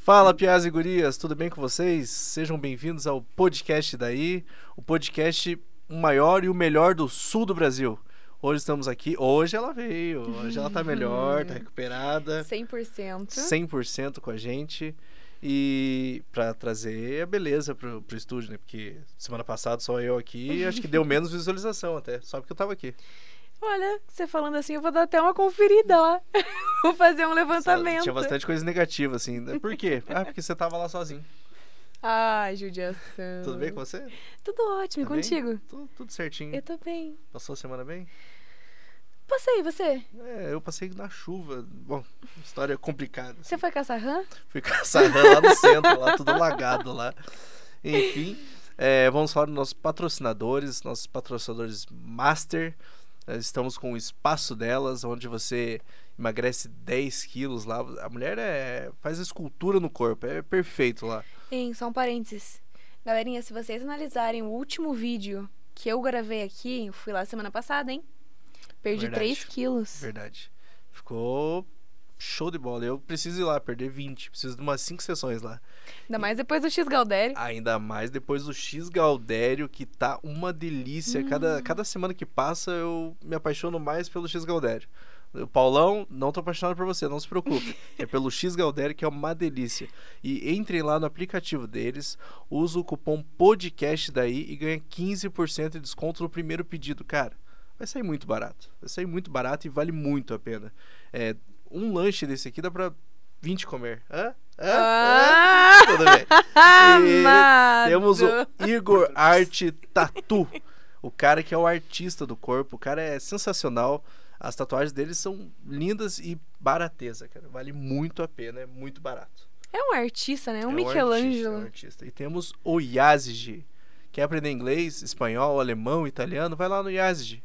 Fala, piás e gurias, tudo bem com vocês? Sejam bem-vindos ao podcast daí, o podcast o maior e o melhor do sul do Brasil. Hoje estamos aqui, hoje ela veio, hoje ela tá melhor, tá recuperada. 100%. 100% com a gente. E pra trazer a beleza pro estúdio, né? Porque semana passada só eu aqui, acho que deu menos visualização até, só porque eu tava aqui. Olha, você falando assim, eu vou dar até uma conferida lá. Vou fazer um levantamento. Tinha bastante coisa negativa, assim. Por quê? Ah, porque você tava lá sozinho. Ai, judiação. Tudo bem com você? Tudo ótimo, e Tá contigo? Tudo certinho. Eu tô bem. Passou a semana bem? Passei, você? Eu passei na chuva. Bom, história complicada. Você foi caçar rã? Fui caçar rã lá no centro, lá tudo lagado lá. Enfim, vamos falar dos nossos patrocinadores Master. Nós estamos com o espaço delas, onde você emagrece 10 quilos lá. A mulher faz a escultura no corpo, é perfeito lá. Só um parênteses. Galerinha, se vocês analisarem o último vídeo que eu gravei aqui, eu fui lá semana passada, hein? Perdi 3 quilos. Verdade. Ficou show de bola. Eu preciso ir lá, perder 20. Preciso de umas 5 sessões lá. Ainda mais depois do X-Galdério. Ainda mais depois do X-Galdério, que tá uma delícia. Cada semana que passa, eu me apaixono mais pelo X-Galdério. O Paulão, não tô apaixonado por você, não se preocupe. É pelo X-Galdério, que é uma delícia. E entrem lá no aplicativo deles, usa o cupom podcast daí e ganha 15% de desconto no primeiro pedido. Cara, vai sair muito barato. Vai sair muito barato e vale muito a pena. Um lanche desse aqui dá pra 20 comer. Tudo bem. E temos o Igor Art Tattoo. O cara que é o artista do corpo. O cara é sensacional. As tatuagens dele são lindas e barateza, cara. Vale muito a pena, é muito barato. É um artista, né? Michelangelo. É um artista. E temos o Yazigi. Quer aprender inglês, espanhol, alemão, italiano? Vai lá no Yazigi.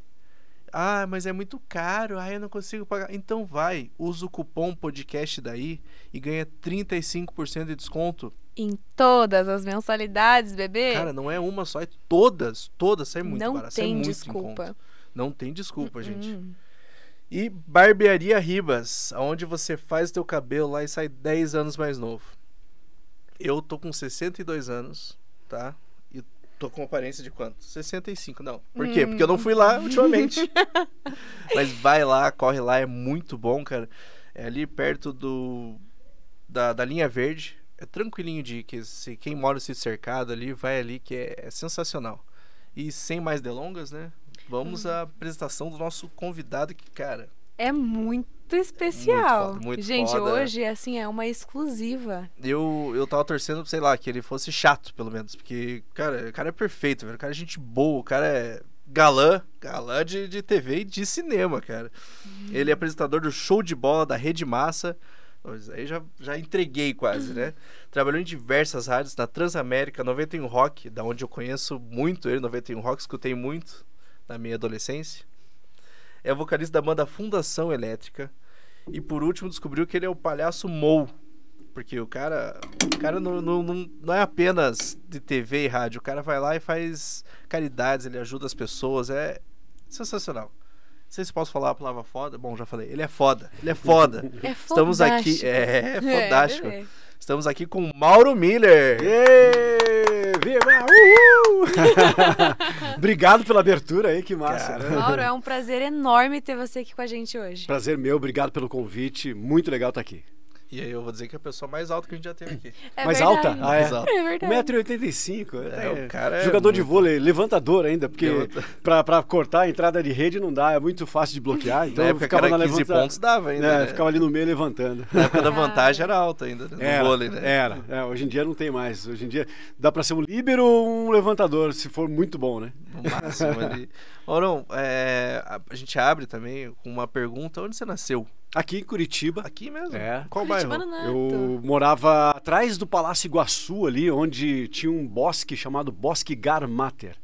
Ah, mas é muito caro. Eu não consigo pagar. Então vai, usa o cupom podcast daí e ganha 35% de desconto. Em todas as mensalidades, bebê. Cara, não é uma só, é todas. Todas, sai muito barato. Não sai tem muito desculpa. Não tem desculpa, gente. E Barbearia Ribas, onde você faz o teu cabelo lá e sai 10 anos mais novo. Eu tô com 62 anos, tá? E tô com aparência de quanto? 65, não. Por quê? Porque eu não fui lá ultimamente. Mas vai lá, corre lá, é muito bom, cara. É ali perto da linha verde. É tranquilinho de ir, que se quem mora nesse cercado ali, vai ali, que é sensacional. E sem mais delongas, né? Vamos à apresentação do nosso convidado que, cara... É muito especial. Muito gente, foda. hoje, assim, é uma exclusiva. Eu tava torcendo, sei lá, que ele fosse chato, pelo menos. Porque, cara, o cara é perfeito, velho. O cara é gente boa, o cara é galã de TV e de cinema, cara. Ele é apresentador do Show de Bola da Rede Massa. Aí já entreguei quase, né? Trabalhou em diversas rádios, na Transamérica, 91 Rock, da onde eu conheço muito ele, 91 Rock, escutei muito na minha adolescência. É vocalista da banda Fundação Elétrica. E por último descobriu que ele é o palhaço Mou. Porque o cara não é apenas de TV e rádio. O cara vai lá e faz caridades, ele ajuda as pessoas. É sensacional. Não sei se posso falar a palavra foda. Bom, já falei. Ele é foda. Ele é foda. É Estamos aqui. fodástico. Fodástico. É. Estamos aqui com Mauro Miller. Viva! Uhul! Obrigado pela abertura aí, que massa. Né? Mauro, é um prazer enorme ter você aqui com a gente hoje. Prazer meu, obrigado pelo convite. Muito legal estar aqui. E aí eu vou dizer que é a pessoa mais alta que a gente já teve aqui. É mais verdade. alta? Ah, é. Mais alta. É verdade. 1,85 m. O cara é jogador de muito... vôlei, levantador ainda, porque pra cortar a entrada de rede não dá, é muito fácil de bloquear. Então na eu época ficava que era na 15 pontos dava ainda, né? Ficava ali no meio levantando. Na época da vantagem era alta ainda, né? No vôlei, né? Hoje em dia não tem mais. Hoje em dia dá pra ser um líbero ou um levantador, se for muito bom, né? No máximo ali. Maurão, a gente abre também com uma pergunta. Onde você nasceu? Aqui em Curitiba. Aqui mesmo? Qual Curitiba bairro? no Nato. Eu morava atrás do Palácio Iguaçu ali, onde tinha um bosque chamado Bosque Garmater,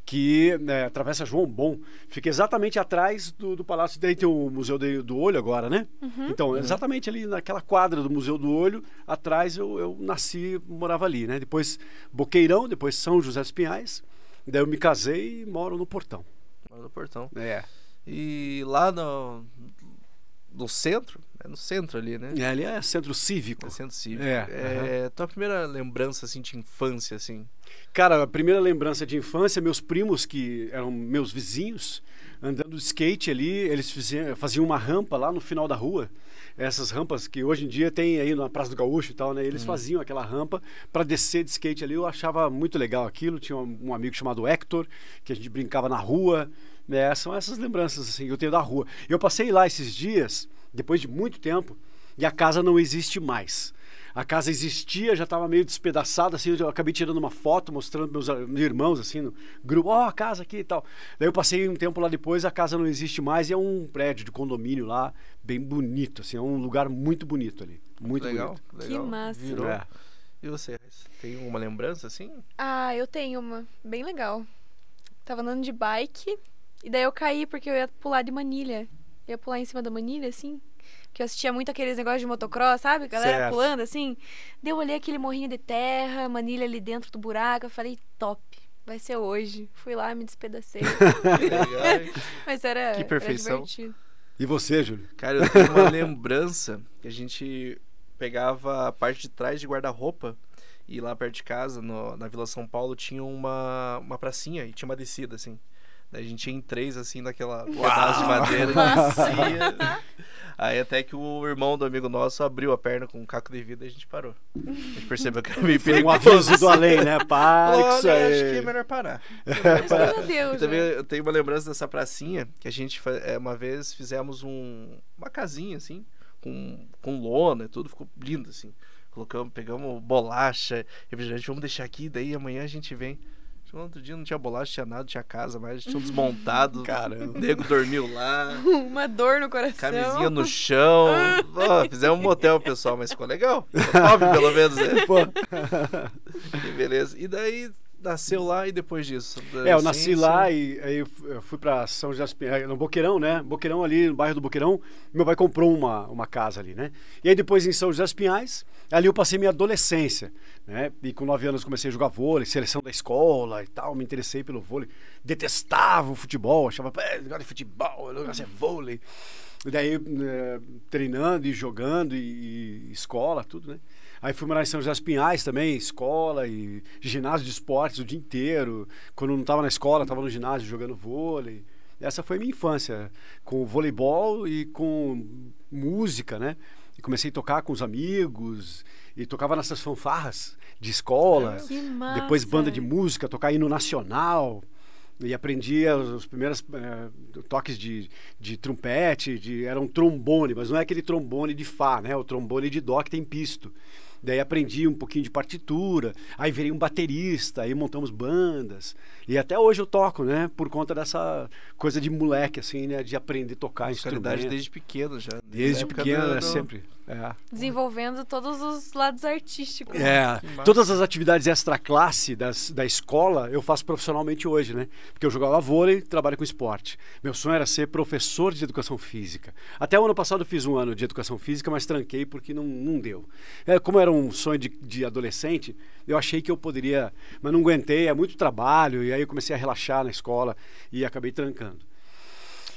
que atravessa João Bom. Fica exatamente atrás do Palácio. Daí tem o Museu do Olho agora, né? Então, exatamente ali naquela quadra do Museu do Olho, atrás eu nasci, morava ali, né? Depois Boqueirão, depois São José dos Pinhais. Daí eu me casei e moro no Portão. Moro no Portão. É. E lá no centro, é no centro ali, né? Ali é centro cívico. É centro cívico. Tua primeira lembrança, assim, de infância, assim? Cara, a primeira lembrança de infância, meus primos, que eram meus vizinhos, andando de skate ali, eles faziam uma rampa lá no final da rua. Essas rampas que hoje em dia tem aí na Praça do Gaúcho e tal, né? Eles faziam aquela rampa para descer de skate ali. Eu achava muito legal aquilo. Tinha um amigo chamado Hector, que a gente brincava na rua. São essas lembranças assim, que eu tenho da rua. Eu passei lá esses dias, depois de muito tempo, e a casa não existe mais. A casa existia, já estava meio despedaçada, assim, eu acabei tirando uma foto, mostrando meus irmãos, assim, no grupo, a casa aqui e tal. Daí eu passei um tempo lá depois, a casa não existe mais, e é um prédio de condomínio lá, bem bonito, assim, é um lugar muito bonito ali, muito legal, bonito. Legal. Que massa. Virou. E você, tem uma lembrança, assim? Eu tenho uma, bem legal. Tava andando de bike, e daí eu caí porque eu ia pular de manilha. Eu ia pular em cima da manilha, assim. Que eu assistia muito aqueles negócios de motocross, sabe? Galera pulando, assim. Daí eu olhei aquele morrinho de terra, manilha ali dentro do buraco. Eu falei, top, vai ser hoje. Fui lá, me despedacei. Mas era, que perfeição. Era divertido. E você, Júlio? Cara, eu tenho uma lembrança que a gente pegava a parte de trás de guarda-roupa e lá perto de casa, na Vila São Paulo, tinha uma pracinha e tinha uma descida, assim. Daí a gente ia em 3, assim, naquela pedaço de madeira e descia. Aí até que o irmão do amigo nosso abriu a perna com um caco de vidro e a gente parou. A gente percebeu que era meio perigoso. Um aviso do além, né? Para com isso aí. Acho que é melhor parar. Meu Deus, também eu tenho uma lembrança dessa pracinha, que a gente, uma vez, fizemos uma casinha, assim, com lona e tudo, ficou lindo, assim. Pegamos bolacha, refrigerante, vamos deixar aqui, daí amanhã a gente vem. No outro dia não tinha bolacha, tinha nada, tinha casa, mas tinha desmontado. Caramba. O nego dormiu lá. Uma dor no coração. Camisinha no chão. Fizemos um motel, pessoal, mas ficou legal. Ficou top, pelo menos. Né? Pô. E beleza. E daí nasceu lá e depois disso? Eu nasci lá e aí eu fui pra São José dos Pinhais, no Boqueirão, né? Boqueirão ali, no bairro do Boqueirão. Meu pai comprou uma casa ali, né? E aí depois em São José dos Pinhais, ali eu passei minha adolescência, né? E com 9 anos comecei a jogar vôlei, seleção da escola e tal, me interessei pelo vôlei. Detestava o futebol, achava, negócio de futebol, negócio é vôlei. E daí treinando e jogando e escola, tudo, né? Aí fui morar em São José dos Pinhais também, escola e ginásio de esportes o dia inteiro. Quando não estava na escola, estava no ginásio jogando vôlei. Essa foi a minha infância, com voleibol e com música, né? E comecei a tocar com os amigos e tocava nessas fanfarras de escola. Que massa. Depois banda de música, tocar hino nacional. E aprendi os primeiros toques de trompete, era um trombone, mas não é aquele trombone de Fá, né? O trombone de Dó que tem pisto. Daí aprendi um pouquinho de partitura, aí virei um baterista, aí montamos bandas. E até hoje eu toco, né? Por conta dessa coisa de moleque, assim, né? De aprender a tocar instrumento. Desde pequeno já. Desde pequeno, sempre. Desenvolvendo todos os lados artísticos. Todas as atividades extra-classe da escola eu faço profissionalmente hoje, né? Porque eu jogava vôlei, trabalho com esporte. Meu sonho era ser professor de educação física. Até o ano passado eu fiz um ano de educação física, mas tranquei porque não deu. Como era um sonho de adolescente, eu achei que eu poderia, mas não aguentei, é muito trabalho, e aí eu comecei a relaxar na escola e acabei trancando.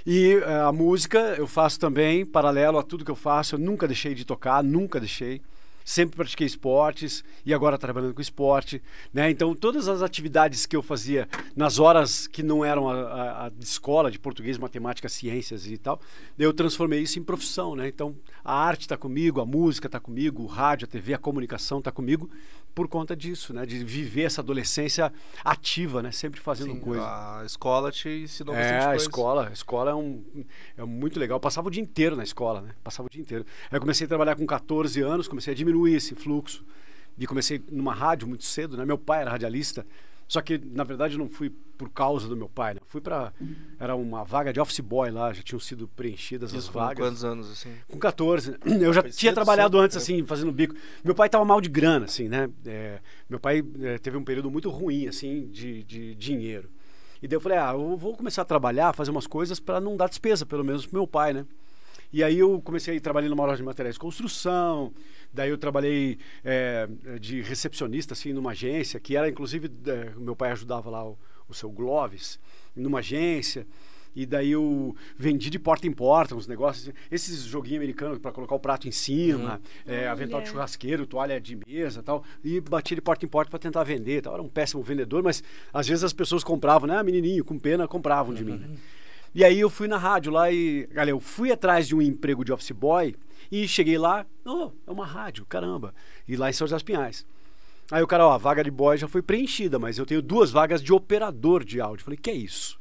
E a música eu faço também, paralelo a tudo que eu faço, eu nunca deixei de tocar, nunca deixei. Sempre pratiquei esportes e agora trabalhando com esporte, né? Então todas as atividades que eu fazia nas horas que não eram a de escola, de português, matemática, ciências e tal, eu transformei isso em profissão, né? Então a arte está comigo, a música está comigo, o rádio, a TV, a comunicação está comigo por conta disso, né? De viver essa adolescência ativa, né? Sempre fazendo coisa. A escola te ensinou bastante coisa. A escola é muito legal. Eu passava o dia inteiro na escola, né? Passava o dia inteiro. Aí eu comecei a trabalhar com 14 anos, comecei a diminuir esse fluxo. E comecei numa rádio muito cedo, né? Meu pai era radialista, só que, na verdade, eu não fui por causa do meu pai, né? Fui para... Era uma vaga de office boy lá, já tinham sido preenchidas as vagas. Com quantos anos, assim? Com 14. Eu já tinha trabalhado antes, assim, fazendo bico. Meu pai estava mal de grana, assim, né? Meu pai teve um período muito ruim, assim, de dinheiro. E daí eu falei, eu vou começar a trabalhar, fazer umas coisas para não dar despesa, pelo menos pro meu pai, né? E aí eu comecei a trabalhar numa loja de materiais de construção, daí eu trabalhei de recepcionista, assim, numa agência, que era, inclusive, meu pai ajudava lá o seu Gloves, numa agência. E daí eu vendi de porta em porta uns negócios, esses joguinhos americanos para colocar o prato em cima, avental de churrasqueiro, toalha de mesa e tal. E batia de porta em porta para tentar vender. Tal. Era um péssimo vendedor, mas às vezes as pessoas compravam, né? Menininho, com pena, compravam de mim. Né? E aí eu fui na rádio lá e, galera, eu fui atrás de um emprego de office boy e cheguei lá, é uma rádio, caramba. E lá em São José dos Pinhais. Aí o cara, a vaga de boy já foi preenchida, mas eu tenho 2 vagas de operador de áudio. Falei, que é isso?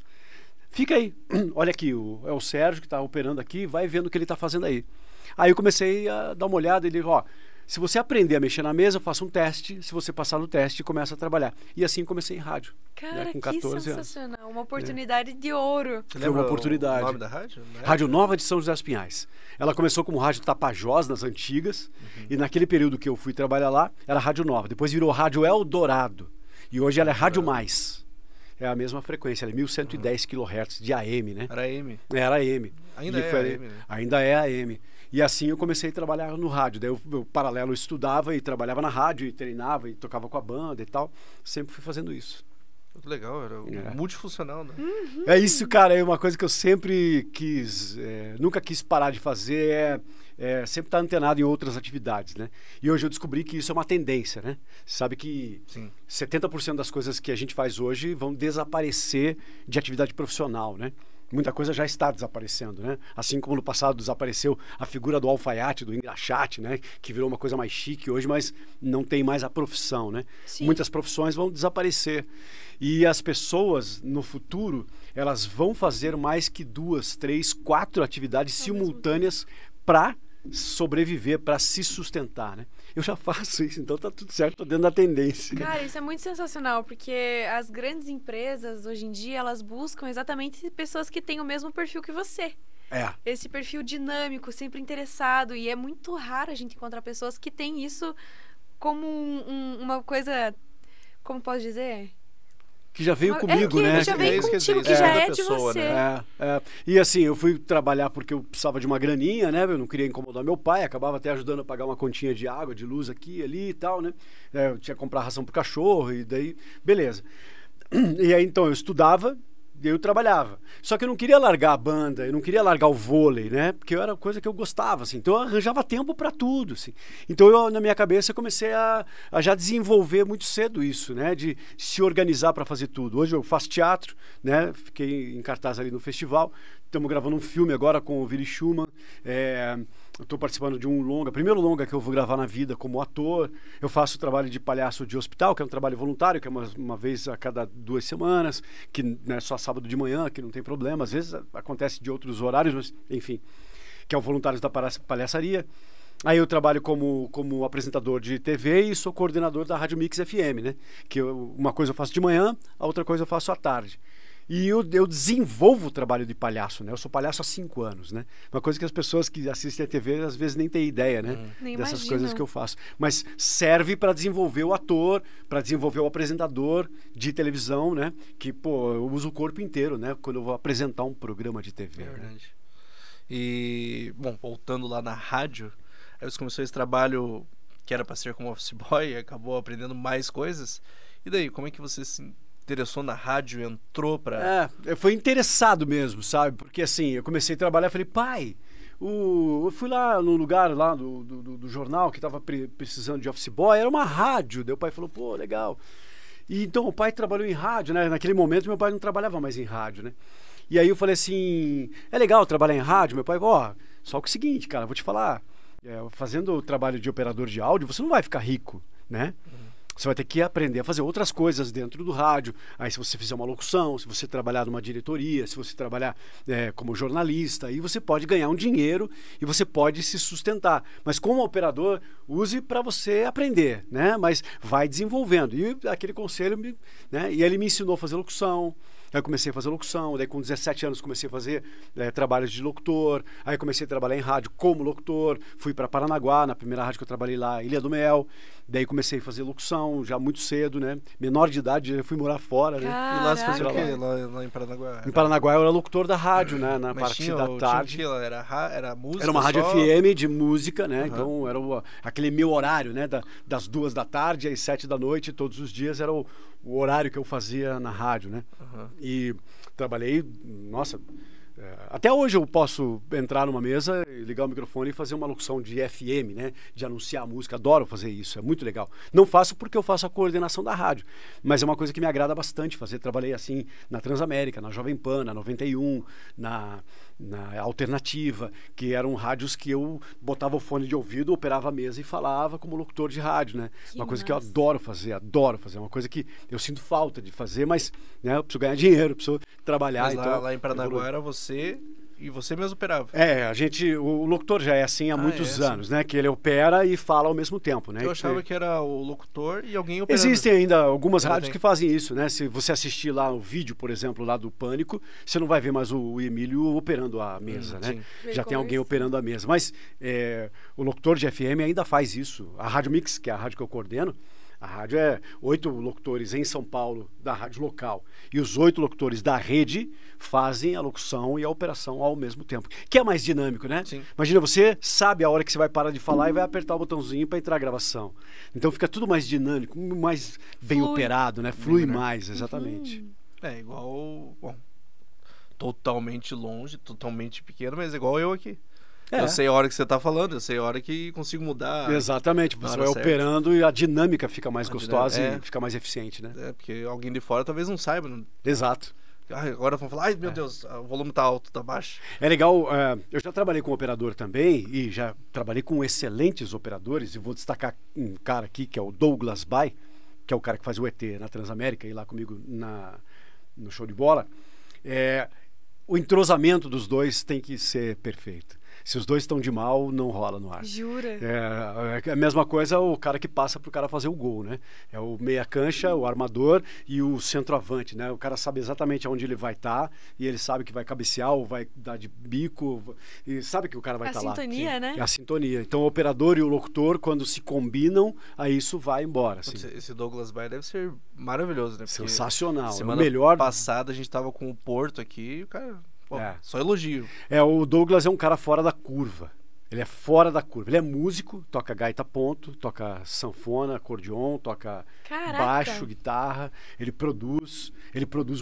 Fica aí, olha aqui, é o Sérgio que está operando aqui, vai vendo o que ele está fazendo aí. Aí eu comecei a dar uma olhada e ele, se você aprender a mexer na mesa, faça um teste, se você passar no teste, começa a trabalhar. E assim comecei em rádio. Cara, né, com que 14 sensacional, uma oportunidade de ouro. Você Foi uma oportunidade. O nome da rádio? Rádio Nova de São José dos Pinhais. Ela começou como Rádio Tapajós, nas antigas, e naquele período que eu fui trabalhar lá, era Rádio Nova. Depois virou Rádio Eldorado. E hoje ela é Rádio Mais. É a mesma frequência, ela é 1110 kHz de AM, né? Era AM. Era AM. Ainda é AM, né? Ainda é AM. E assim eu comecei a trabalhar no rádio. Daí eu paralelo, estudava e trabalhava na rádio, e treinava, e tocava com a banda e tal. Sempre fui fazendo isso. Muito legal, era multifuncional, né? É isso, cara, é uma coisa que eu sempre quis, nunca quis parar de fazer, sempre estar antenado em outras atividades, né? E hoje eu descobri que isso é uma tendência, né? Sabe que Sim. 70% das coisas que a gente faz hoje vão desaparecer de atividade profissional, né? Muita coisa já está desaparecendo, né? Assim como no passado desapareceu a figura do alfaiate, do engraxate, né? Que virou uma coisa mais chique hoje, mas não tem mais a profissão, né? Sim. Muitas profissões vão desaparecer. E as pessoas, no futuro, elas vão fazer mais que 2, 3, 4 atividades simultâneas para sobreviver, para se sustentar, né? Eu já faço isso, então tá tudo certo, tô dentro da tendência. Cara, isso é muito sensacional, porque as grandes empresas, hoje em dia, elas buscam exatamente pessoas que têm o mesmo perfil que você. Esse perfil dinâmico, sempre interessado, e é muito raro a gente encontrar pessoas que têm isso como uma coisa, como posso dizer? Que já veio comigo, né? Que já veio contigo, que já é de pessoa, você. né? E assim, eu fui trabalhar porque eu precisava de uma graninha, né? Eu não queria incomodar meu pai, acabava até ajudando a pagar uma continha de água, de luz aqui, ali e tal, né? Eu tinha que comprar ração pro cachorro e daí, beleza. E aí, então, eu estudava e eu trabalhava. Só que eu não queria largar a banda, eu não queria largar o vôlei, né? Porque era coisa que eu gostava, assim. Então eu arranjava tempo para tudo, assim. Então eu, na minha cabeça, comecei a já desenvolver muito cedo isso, né? De se organizar para fazer tudo. Hoje eu faço teatro, né? Fiquei em cartaz ali no festival. Estamos gravando um filme agora com o Willy Schumann. Estou participando de um longa, primeiro longa que eu vou gravar na vida como ator. Eu faço trabalho de palhaço de hospital, que é um trabalho voluntário, que é uma vez a cada 2 semanas, que não é só sábado de manhã, que não tem problema. Às vezes acontece de outros horários, mas enfim, que é o Voluntários da Palhaçaria. Aí eu trabalho como apresentador de TV e sou coordenador da Rádio Mix FM, né? Que uma coisa eu faço de manhã, a outra coisa eu faço à tarde. E eu desenvolvo o trabalho de palhaço, né? Eu sou palhaço há 5 anos, né? Uma coisa que as pessoas que assistem a TV às vezes nem têm ideia, né? Dessas coisas que eu faço. Mas serve para desenvolver o ator, para desenvolver o apresentador de televisão, né? Que, pô, eu uso o corpo inteiro, né? Quando eu vou apresentar um programa de TV. É verdade. Né? E, bom, voltando lá na rádio, aí você começou esse trabalho que era para ser como office boy e acabou aprendendo mais coisas. E daí, como é que você se interessou na rádio, entrou pra... Eu fui interessado mesmo, sabe? Porque assim, eu comecei a trabalhar e falei, pai, eu fui lá no lugar lá do jornal que tava precisando de office boy, era uma rádio. Daí o pai falou, pô, legal. E então o pai trabalhou em rádio, né? Naquele momento meu pai não trabalhava mais em rádio, né? E aí eu falei assim, é legal trabalhar em rádio? Meu pai, só que é o seguinte, cara, vou te falar, fazendo o trabalho de operador de áudio, você não vai ficar rico, né? Você vai ter que aprender a fazer outras coisas dentro do rádio. Aí se você fizer uma locução, se você trabalhar numa diretoria, se você trabalhar como jornalista, aí você pode ganhar um dinheiro e você pode se sustentar. Mas como operador, use para você aprender, né? Mas vai desenvolvendo. E aquele conselho, né? E ele me ensinou a fazer locução. Aí eu comecei a fazer locução, daí com 17 anos comecei a fazer trabalhos de locutor, aí comecei a trabalhar em rádio como locutor, fui para Paranaguá, na primeira rádio que eu trabalhei lá, Ilha do Mel, daí comecei a fazer locução já muito cedo, né? Menor de idade, já fui morar fora, né? E lá você fazia o quê? Lá em Paranaguá? Em Paranaguá eu era locutor da rádio, né? Na parte da tarde. Era música? Era uma rádio FM de música, né? Então era aquele meu horário, né? Das 2 da tarde às 7 da noite, todos os dias era o horário que eu fazia na rádio, né? Aham. E trabalhei, nossa, até hoje eu posso entrar numa mesa, ligar o microfone e fazer uma locução de FM, né? De anunciar a música. Adoro fazer isso, é muito legal. Não faço porque eu faço a coordenação da rádio, mas é uma coisa que me agrada bastante fazer. Trabalhei assim na Transamérica, na Jovem Pan, na 91, na Alternativa, que eram rádios que eu botava o fone de ouvido, operava a mesa e falava como locutor de rádio, né? Que Uma coisa que eu massa. adoro fazer, uma coisa que eu sinto falta de fazer, mas né, eu preciso ganhar dinheiro, preciso trabalhar. Mas então, lá em Paranaguá evolui. era você e você mesmo operava. O locutor já é assim há muitos é assim. anos, né? Que ele opera e fala ao mesmo tempo, né? Eu achava que era o locutor e alguém operando. Existem ainda algumas Ainda rádios tem. que fazem isso, né? Se você assistir lá o vídeo, por exemplo, lá do Pânico, você não vai ver mais o Emílio operando a mesa, né? sim. Ele Já tem alguém conversa. operando a mesa. Mas o locutor de FM ainda faz isso. A Rádio Mix, que é a rádio que eu coordeno, a rádio é 8 locutores em São Paulo da rádio local. E os 8 locutores da rede fazem a locução e a operação ao mesmo tempo. Que é mais dinâmico, né? Sim. Imagina, você sabe a hora que você vai parar de falar e vai apertar o botãozinho para entrar a gravação. Então fica tudo mais dinâmico, mais bem Flui. operado, né? Flui né? mais, exatamente. É igual. Bom, totalmente longe, totalmente pequeno, mas igual eu aqui. É. Eu sei a hora que você tá falando, eu sei a hora que consigo mudar. Exatamente, na você hora vai certa. operando e a dinâmica fica mais A gostosa dinâmica, e fica mais eficiente, né? É, porque alguém de fora talvez não saiba. Exato. Agora vão falar, ai meu Deus, o volume tá alto, tá baixo. É legal, eu já trabalhei com operador também e já trabalhei com excelentes operadores e vou destacar um cara aqui que é o Douglas Bay, que é o cara que faz o ET na Transamérica e lá comigo no Show de Bola. O entrosamento dos dois tem que ser perfeito. Se os dois estão de mal, não rola no ar. Jura? É a mesma coisa o cara que passa pro cara fazer o gol, né? É o meia cancha, o armador e o centroavante, né? O cara sabe exatamente aonde ele vai estar e ele sabe que vai cabecear ou vai dar de bico e sabe que o cara vai A estar lá. sintonia, né? É a sintonia. Então o operador e o locutor, quando se combinam, aí isso vai embora. Assim. Esse Douglas Baia deve ser maravilhoso, né? Porque Sensacional. É o semana melhor. passada a gente tava com o Porto aqui e o cara, pô, só elogio. O Douglas é um cara fora da curva. Ele é fora da curva. Ele é músico, toca gaita ponto, toca sanfona, acordeon, toca Caraca. baixo, guitarra. Ele produz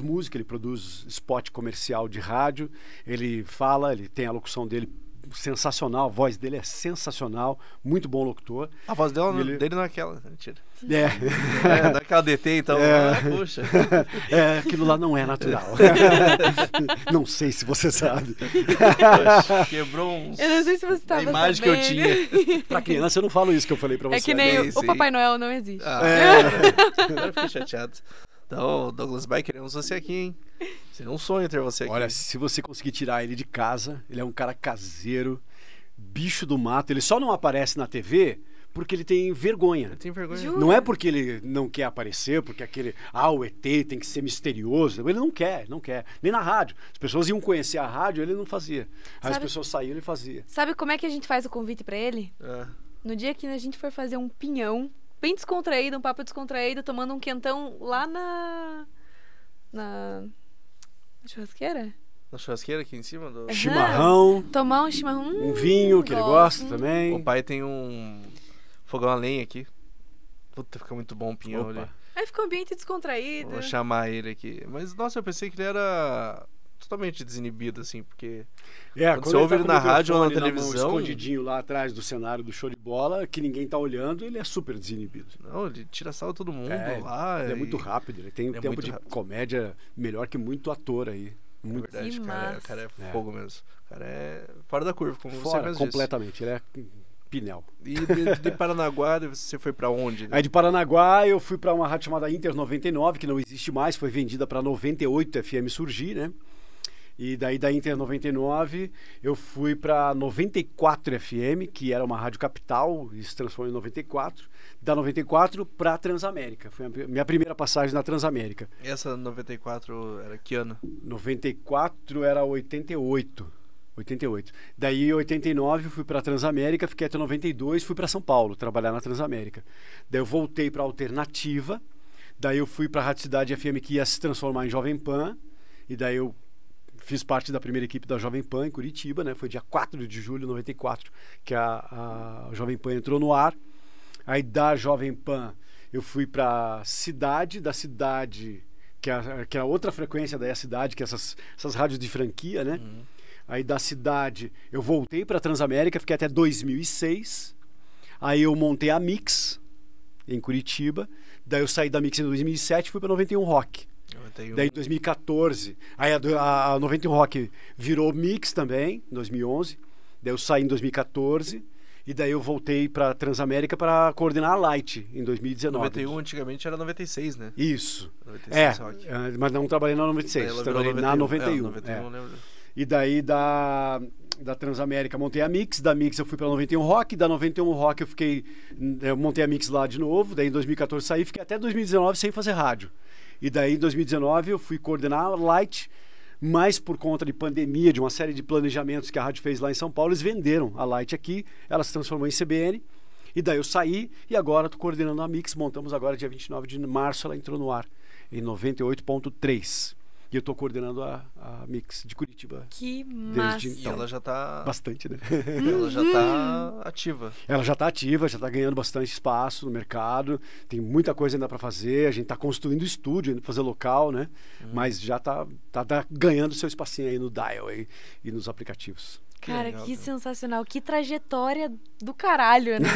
música, ele produz spot comercial de rádio. Ele fala, ele tem a locução dele sensacional, a voz dele é sensacional, muito bom locutor. A voz dele não é aquela, mentira. Dá aquela DT, então. Puxa. Aquilo lá não é natural. Não sei se você sabe. Poxa, quebrou Eu não sei se você tava a imagem que eu sabendo. tinha. Pra criança eu não falo isso que eu falei pra você. É que nem Sim, o Papai Noel não existe. Agora eu fiquei chateado. Então, Douglas Baia, queremos você aqui, hein? Seria um sonho ter você aqui. Olha, se você conseguir tirar ele de casa, ele é um cara caseiro, bicho do mato. Ele só não aparece na TV porque ele tem vergonha. Eu tenho vergonha. Juro. Não é porque ele não quer aparecer, porque o ET tem que ser misterioso. Ele não quer. Nem na rádio. As pessoas iam conhecer a rádio, ele não fazia. Aí as Sabe- pessoas saíam, ele fazia. Sabe como é que a gente faz o convite pra ele? É. No dia que a gente for fazer um pinhão, bem descontraído, um papo descontraído, tomando um quentão lá na churrasqueira? Na churrasqueira aqui em cima do. Chimarrão, Tomar um chimarrão. um vinho que ele gosto. gosta também. O pai tem um fogão a lenha aqui. Puta, fica muito bom o pinhão Opa. ali. Aí fica um ambiente descontraído. Vou chamar ele aqui. Mas, nossa, eu pensei que ele era totalmente desinibido, assim, porque. Quando você ele ouve tá ele com na o rádio ou na microfone mão, televisão- escondidinho lá atrás do cenário do show de bola, que ninguém tá olhando, ele é super desinibido. Não, ele tira sal de todo mundo É, lá. ele é e- muito rápido, ele tem um Ele é tempo muito de rápido. comédia melhor que muito ator aí. É Muito verdade, Que o massa. cara é É. fogo mesmo. O cara é fora da curva, como você fora, mesmo disse. completamente. Ele é Pinel. E de Paranaguá, você foi pra onde? Aí de Paranaguá eu fui para uma rádio chamada Inter 99, que não existe mais, foi vendida para 98 FM Surgir, né? E daí da Inter 99 eu fui para 94 FM, que era uma rádio capital, e se transformou em 94. Da 94 para Transamérica. Foi a minha primeira passagem na Transamérica. Essa 94 era que ano? 94 era 88. Daí em 89 eu fui para Transamérica, fiquei até 92, fui para São Paulo trabalhar na Transamérica. Daí eu voltei para Alternativa, daí eu fui para a Rádio Cidade FM, que ia se transformar em Jovem Pan, e daí eu fiz parte da primeira equipe da Jovem Pan em Curitiba, né? Foi dia 4 de julho de 94 que a Jovem Pan entrou no ar. Aí da Jovem Pan eu fui pra cidade, da cidade, que é a outra frequência daí, a cidade, que é essas rádios de franquia, né? Aí da cidade eu voltei pra Transamérica, fiquei até 2006. Aí eu montei a Mix em Curitiba. Daí eu saí da Mix em 2007 e fui pra 91 Rock. Daí em 2014, aí a 91 Rock virou Mix também, em 2011. Daí eu saí em 2014 e daí eu voltei pra Transamérica para coordenar a Light em 2019. 91 antigamente era 96, né? Isso. 96 Rock. Mas não trabalhei na 96, trabalhei na 91. 91 eu lembro. E daí da Transamérica montei a Mix, da Mix eu fui pra 91 Rock, da 91 Rock eu montei a Mix lá de novo, daí em 2014 saí, fiquei até 2019 sem fazer rádio. E daí em 2019 eu fui coordenar a Light, mas por conta de pandemia, de uma série de planejamentos que a rádio fez lá em São Paulo, eles venderam a Light aqui, ela se transformou em CBN, e daí eu saí e agora estou coordenando a Mix, montamos agora dia 29 de março, ela entrou no ar, em 98.3. E eu estou coordenando a Mix de Curitiba. Que massa. Desde E ela já tá... Bastante, né? Ela já tá ativa. Ela já está ativa, já está ganhando bastante espaço no mercado. Tem muita coisa ainda para fazer. A gente está construindo estúdio ainda para fazer local, né? Mas já tá ganhando seu espacinho aí no dial aí, e nos aplicativos. Cara, legal, que cara. sensacional. Que trajetória do caralho, né?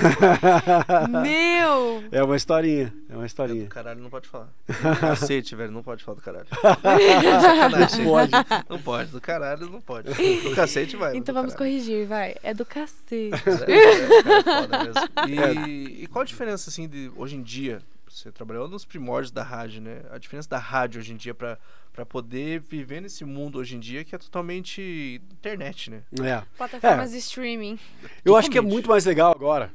Meu! É uma historinha, é uma Do historinha. caralho não pode falar. Cacete, velho, não pode falar do caralho. Sacanagem. Não pode. Não pode, do caralho não pode. Do cacete vai. Então do vamos caralho. corrigir, vai. É do cacete. É foda mesmo. E qual a diferença, assim, de hoje em dia? Você trabalhou nos primórdios da rádio, né? A diferença da rádio hoje em dia pra poder viver nesse mundo hoje em dia que é totalmente internet, né? É. Plataformas de streaming. Eu acho que é Totalmente. muito mais legal agora.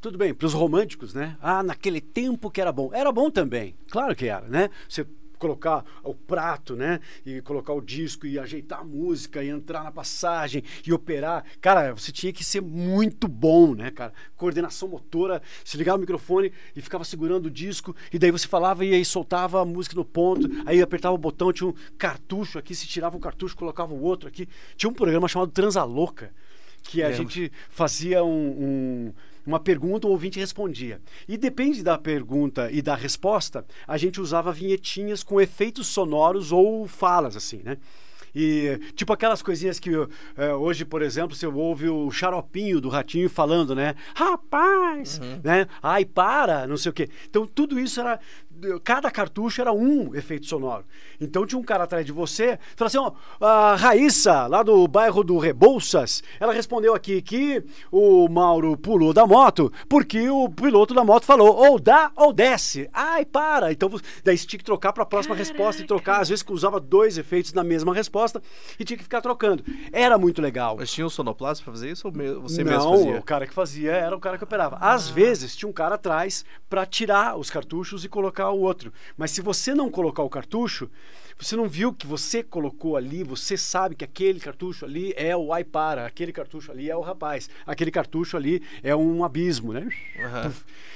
Tudo bem, para os românticos, né? Naquele tempo que era bom. Era bom também, claro que era, né? Você colocar o prato, né? E colocar o disco e ajeitar a música e entrar na passagem e operar. Cara, você tinha que ser muito bom, né, cara? Coordenação motora, se ligava o microfone e ficava segurando o disco e daí você falava e aí soltava a música no ponto, aí apertava o botão, tinha um cartucho aqui, se tirava um cartucho, colocava o outro aqui. Tinha um programa chamado Transa Louca, que a gente fazia uma pergunta, o ouvinte respondia. E depende da pergunta e da resposta, a gente usava vinhetinhas com efeitos sonoros ou falas, assim, né? E tipo aquelas coisinhas que hoje, por exemplo, você ouve o Xaropinho do Ratinho falando, né? Rapaz! Né? Ai, para! Não sei o quê. Então tudo isso era... Cada cartucho era um efeito sonoro. Então tinha um cara atrás de você, falou assim, ó, a Raíssa, lá do bairro do Rebouças, ela respondeu aqui que o Mauro pulou da moto porque o piloto da moto falou, ou dá ou desce. Ai, para! Então daí você tinha que trocar para a próxima resposta e trocar, às vezes que usava dois efeitos na mesma resposta e tinha que ficar trocando. Era muito legal. Mas tinha um sonoplasta pra fazer isso ou você mesmo Não, fazia? o cara que fazia era o cara que operava. Às vezes tinha um cara atrás para tirar os cartuchos e colocar o outro. Mas se você não colocar o cartucho, você não viu que você colocou ali, você sabe que aquele cartucho ali é o ai para, aquele cartucho ali é o rapaz, aquele cartucho ali é um abismo, né?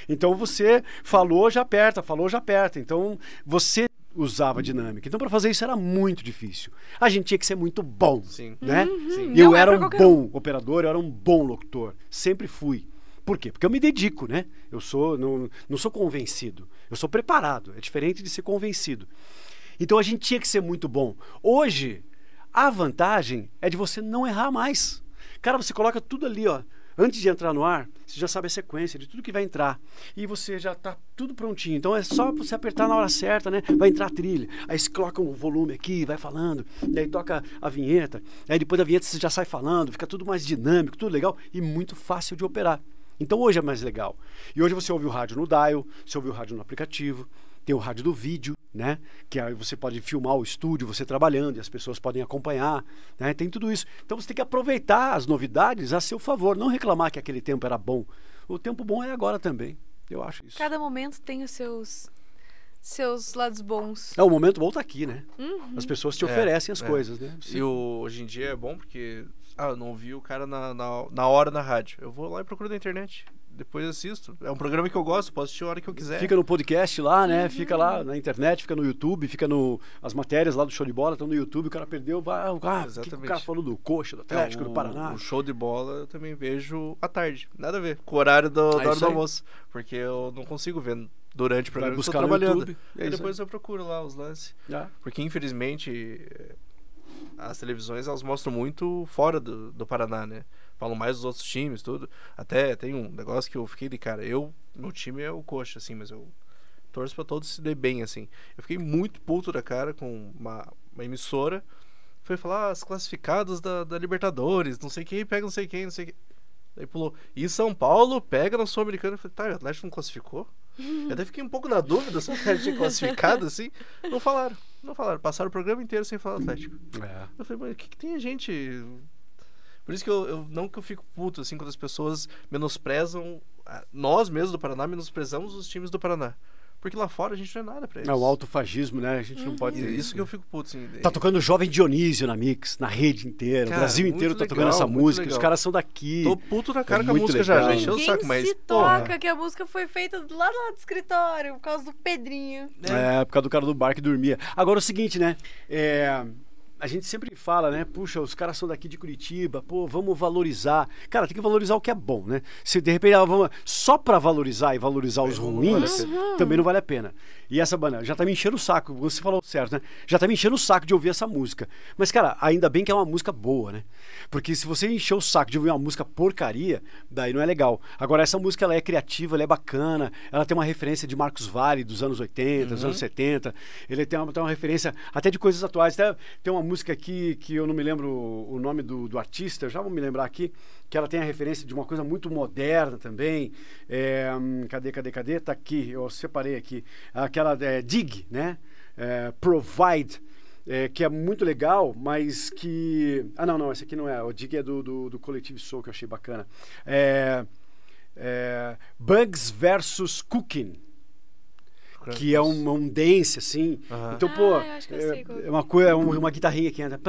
Então você falou, já aperta, falou, já aperta. Então você usava dinâmica. Então para fazer isso era muito difícil. A gente tinha que ser muito bom, Sim. né? Sim. E eu Não é era pra um qualquer bom operador, eu era um bom locutor. Sempre fui. Por quê? Porque eu me dedico, né? Eu não sou convencido. Eu sou preparado. É diferente de ser convencido. Então a gente tinha que ser muito bom. Hoje, a vantagem é de você não errar mais. Cara, você coloca tudo ali, ó. Antes de entrar no ar, você já sabe a sequência de tudo que vai entrar. E você já tá tudo prontinho. Então é só você apertar na hora certa, né? Vai entrar a trilha. Aí você coloca o volume aqui, vai falando. Daí toca a vinheta. Aí depois da vinheta você já sai falando. Fica tudo mais dinâmico, tudo legal e muito fácil de operar. Então hoje é mais legal. E hoje você ouve o rádio no dial, você ouve o rádio no aplicativo, tem o rádio do vídeo, né? Que aí você pode filmar o estúdio, você trabalhando, e as pessoas podem acompanhar, né? Tem tudo isso. Então você tem que aproveitar as novidades a seu favor, não reclamar que aquele tempo era bom. O tempo bom é agora também, eu acho isso. Cada momento tem os seus lados bons. O momento bom tá aqui, né? As pessoas te oferecem as coisas, né? E hoje em dia é bom porque... eu não ouvi o cara na hora na rádio. Eu vou lá e procuro na internet. depois assisto. É um programa que eu gosto, posso assistir a hora que eu quiser. Fica no podcast lá, né? Fica lá na internet, fica no YouTube, fica no... As matérias lá do Show de Bola estão no YouTube, o cara perdeu, vai... o que o cara falou do Coxa, do Atlético, do Paraná? O Show de Bola eu também vejo à tarde. Nada a ver com o horário da hora do almoço. Porque eu não consigo ver durante o programa que eu estou trabalhando. E depois eu procuro lá os lances. Porque, infelizmente, as televisões, elas mostram muito fora do Paraná, né? Falam mais dos outros times, tudo. Até tem um negócio que eu fiquei de cara. Meu time é o Coxa, assim, mas eu torço pra todos se dê bem, assim. Eu fiquei muito puto da cara com uma emissora. Foi falar as classificadas da Libertadores, não sei quem pega não sei quem, não sei quem. Daí pulou. E São Paulo pega na Sul-Americana. Eu falei, tá, o Atlético não classificou? Eu até fiquei um pouco na dúvida se o Atlético tinha classificado, assim. Não falaram. Passaram o programa inteiro sem falar Atlético. Eu falei, mas o que tem a gente... Por isso que eu não que eu fico puto, assim, quando as pessoas menosprezam... Nós mesmos do Paraná menosprezamos os times do Paraná. Porque lá fora a gente não é nada pra eles. É o autofagismo, né? A gente não pode... Isso que eu fico puto, assim. Tá tocando Jovem Dionísio na Mix, na rede inteira. Cara, o Brasil inteiro tá tocando essa música. Os caras são daqui. Tô puto na cara com a música já encheu o saco, mas... se toca que a música foi feita lá do escritório, por causa do Pedrinho. Por causa do cara do bar que dormia. Agora é o seguinte, né? A gente sempre fala, né? Puxa, os caras são daqui de Curitiba, pô, vamos valorizar. Cara, tem que valorizar o que é bom, né? Se de repente vamos só pra valorizar e valorizar os ruins, também não vale a pena. E essa banda já tá me enchendo o saco, você falou certo, né? Já tá me enchendo o saco de ouvir essa música. Mas, cara, ainda bem que é uma música boa, né? Porque se você encher o saco de ouvir uma música porcaria, daí não é legal. Agora, essa música, ela é criativa, ela é bacana, ela tem uma referência de Marcos Valle dos anos 80, dos anos 70. Ele tem uma referência até de coisas atuais. Até tem uma música aqui que eu não me lembro o nome do artista, já vou me lembrar aqui, que ela tem a referência de uma coisa muito moderna também. Cadê? Tá aqui, eu separei aqui. Aquela Dig, né? Provide, que é muito legal, mas que... não, esse aqui não é. O Dig é do Collective Soul, que eu achei bacana. Bugs versus Cooking, que é um dance, assim. Então, pô, uma guitarrinha que anda,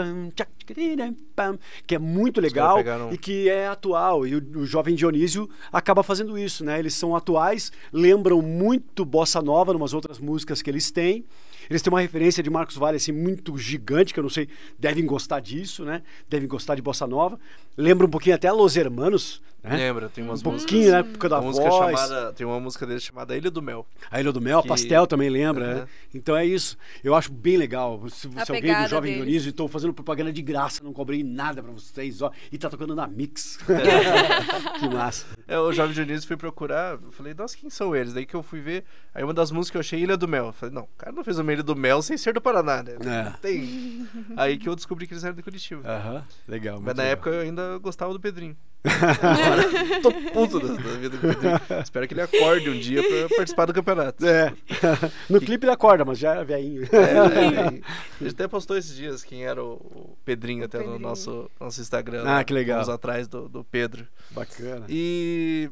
que é muito legal e que é atual. E o Jovem Dionísio acaba fazendo isso, né? Eles são atuais, lembram muito Bossa Nova, numas outras músicas que eles têm. Eles têm uma referência de Marcos Valle, assim, muito gigante, que eu não sei, devem gostar disso, né? Devem gostar de Bossa Nova. Lembra um pouquinho até Los Hermanos, né? Lembra, tem umas músicas. Um pouquinho, né? Por causa da voz. Tem uma música deles chamada Ilha do Mel. A Ilha do Mel, Pastel também lembra, né? Então é isso. Eu acho bem legal. Se alguém do Jovem Dionísio, estou fazendo propaganda de graça, não cobrei nada pra vocês, ó. E tá tocando na Mix. Que massa. O Jovem Dionísio fui procurar, eu falei, nossa, quem são eles? Daí que eu fui ver, aí uma das músicas que eu achei Ilha do Mel. Eu falei, não, o cara não fez uma Ilha do Mel sem ser do Paraná, né? Não tem. Aí que eu descobri que eles eram de Curitiba. Legal. Mas na época eu ainda gostava do Pedrinho. Agora, tô puto da vida do Pedrinho. Espero que ele acorde um dia pra participar do campeonato. No clipe ele acorda, mas já é velhinho. A gente até postou esses dias quem era o Pedrinho até no nosso Instagram. Que legal. Uns atrás do Pedro. Bacana. E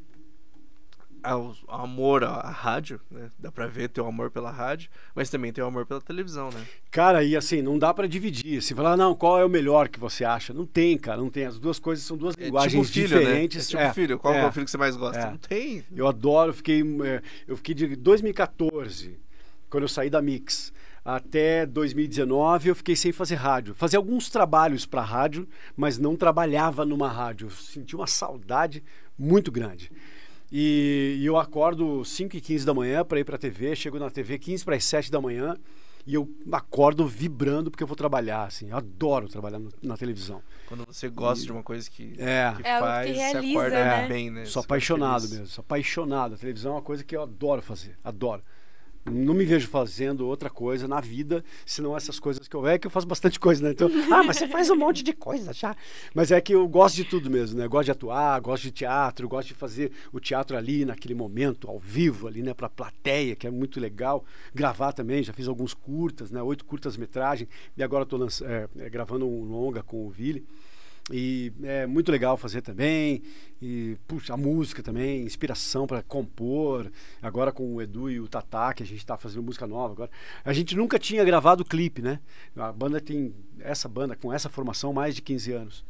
o amor à rádio, né? Dá pra ver, tem o amor pela rádio, mas também tem o amor pela televisão, né? Cara, e assim, não dá pra dividir. Se falar, não, qual é o melhor que você acha? Não tem, cara, não tem. As duas coisas são duas linguagens tipo filho, diferentes. Né? Filho. Qual é o filho que você mais gosta? Não tem. Eu adoro, eu fiquei de 2014, quando eu saí da Mix, até 2019 eu fiquei sem fazer rádio. Fazia alguns trabalhos pra rádio, mas não trabalhava numa rádio. Eu senti uma saudade muito grande. E eu acordo 5h15 da manhã para ir para a TV, chego na TV 15 para as 7 da manhã e eu acordo vibrando porque eu vou trabalhar, assim. Eu adoro trabalhar na televisão. Quando você gosta de uma coisa que faz, que realiza, você acorda né? bem, né? Sou apaixonado mesmo, sou apaixonado. A televisão é uma coisa que eu adoro fazer, adoro. Não me vejo fazendo outra coisa na vida, senão essas coisas que eu faço bastante coisa, né? Então, mas você faz um monte de coisa já. Mas é que eu gosto de tudo mesmo, né? Gosto de atuar, gosto de teatro, gosto de fazer o teatro ali naquele momento, ao vivo, ali, né? Pra plateia, que é muito legal. Gravar também, já fiz alguns curtas, né? 8 curtas-metragem, e agora estou gravando um longa com o Vili. E é muito legal fazer também. E puxa, a música também, inspiração para compor. Agora com o Edu e o Tatá, que a gente está fazendo música nova agora. A gente nunca tinha gravado clipe, né? A banda tem essa banda com essa formação mais de 15 anos.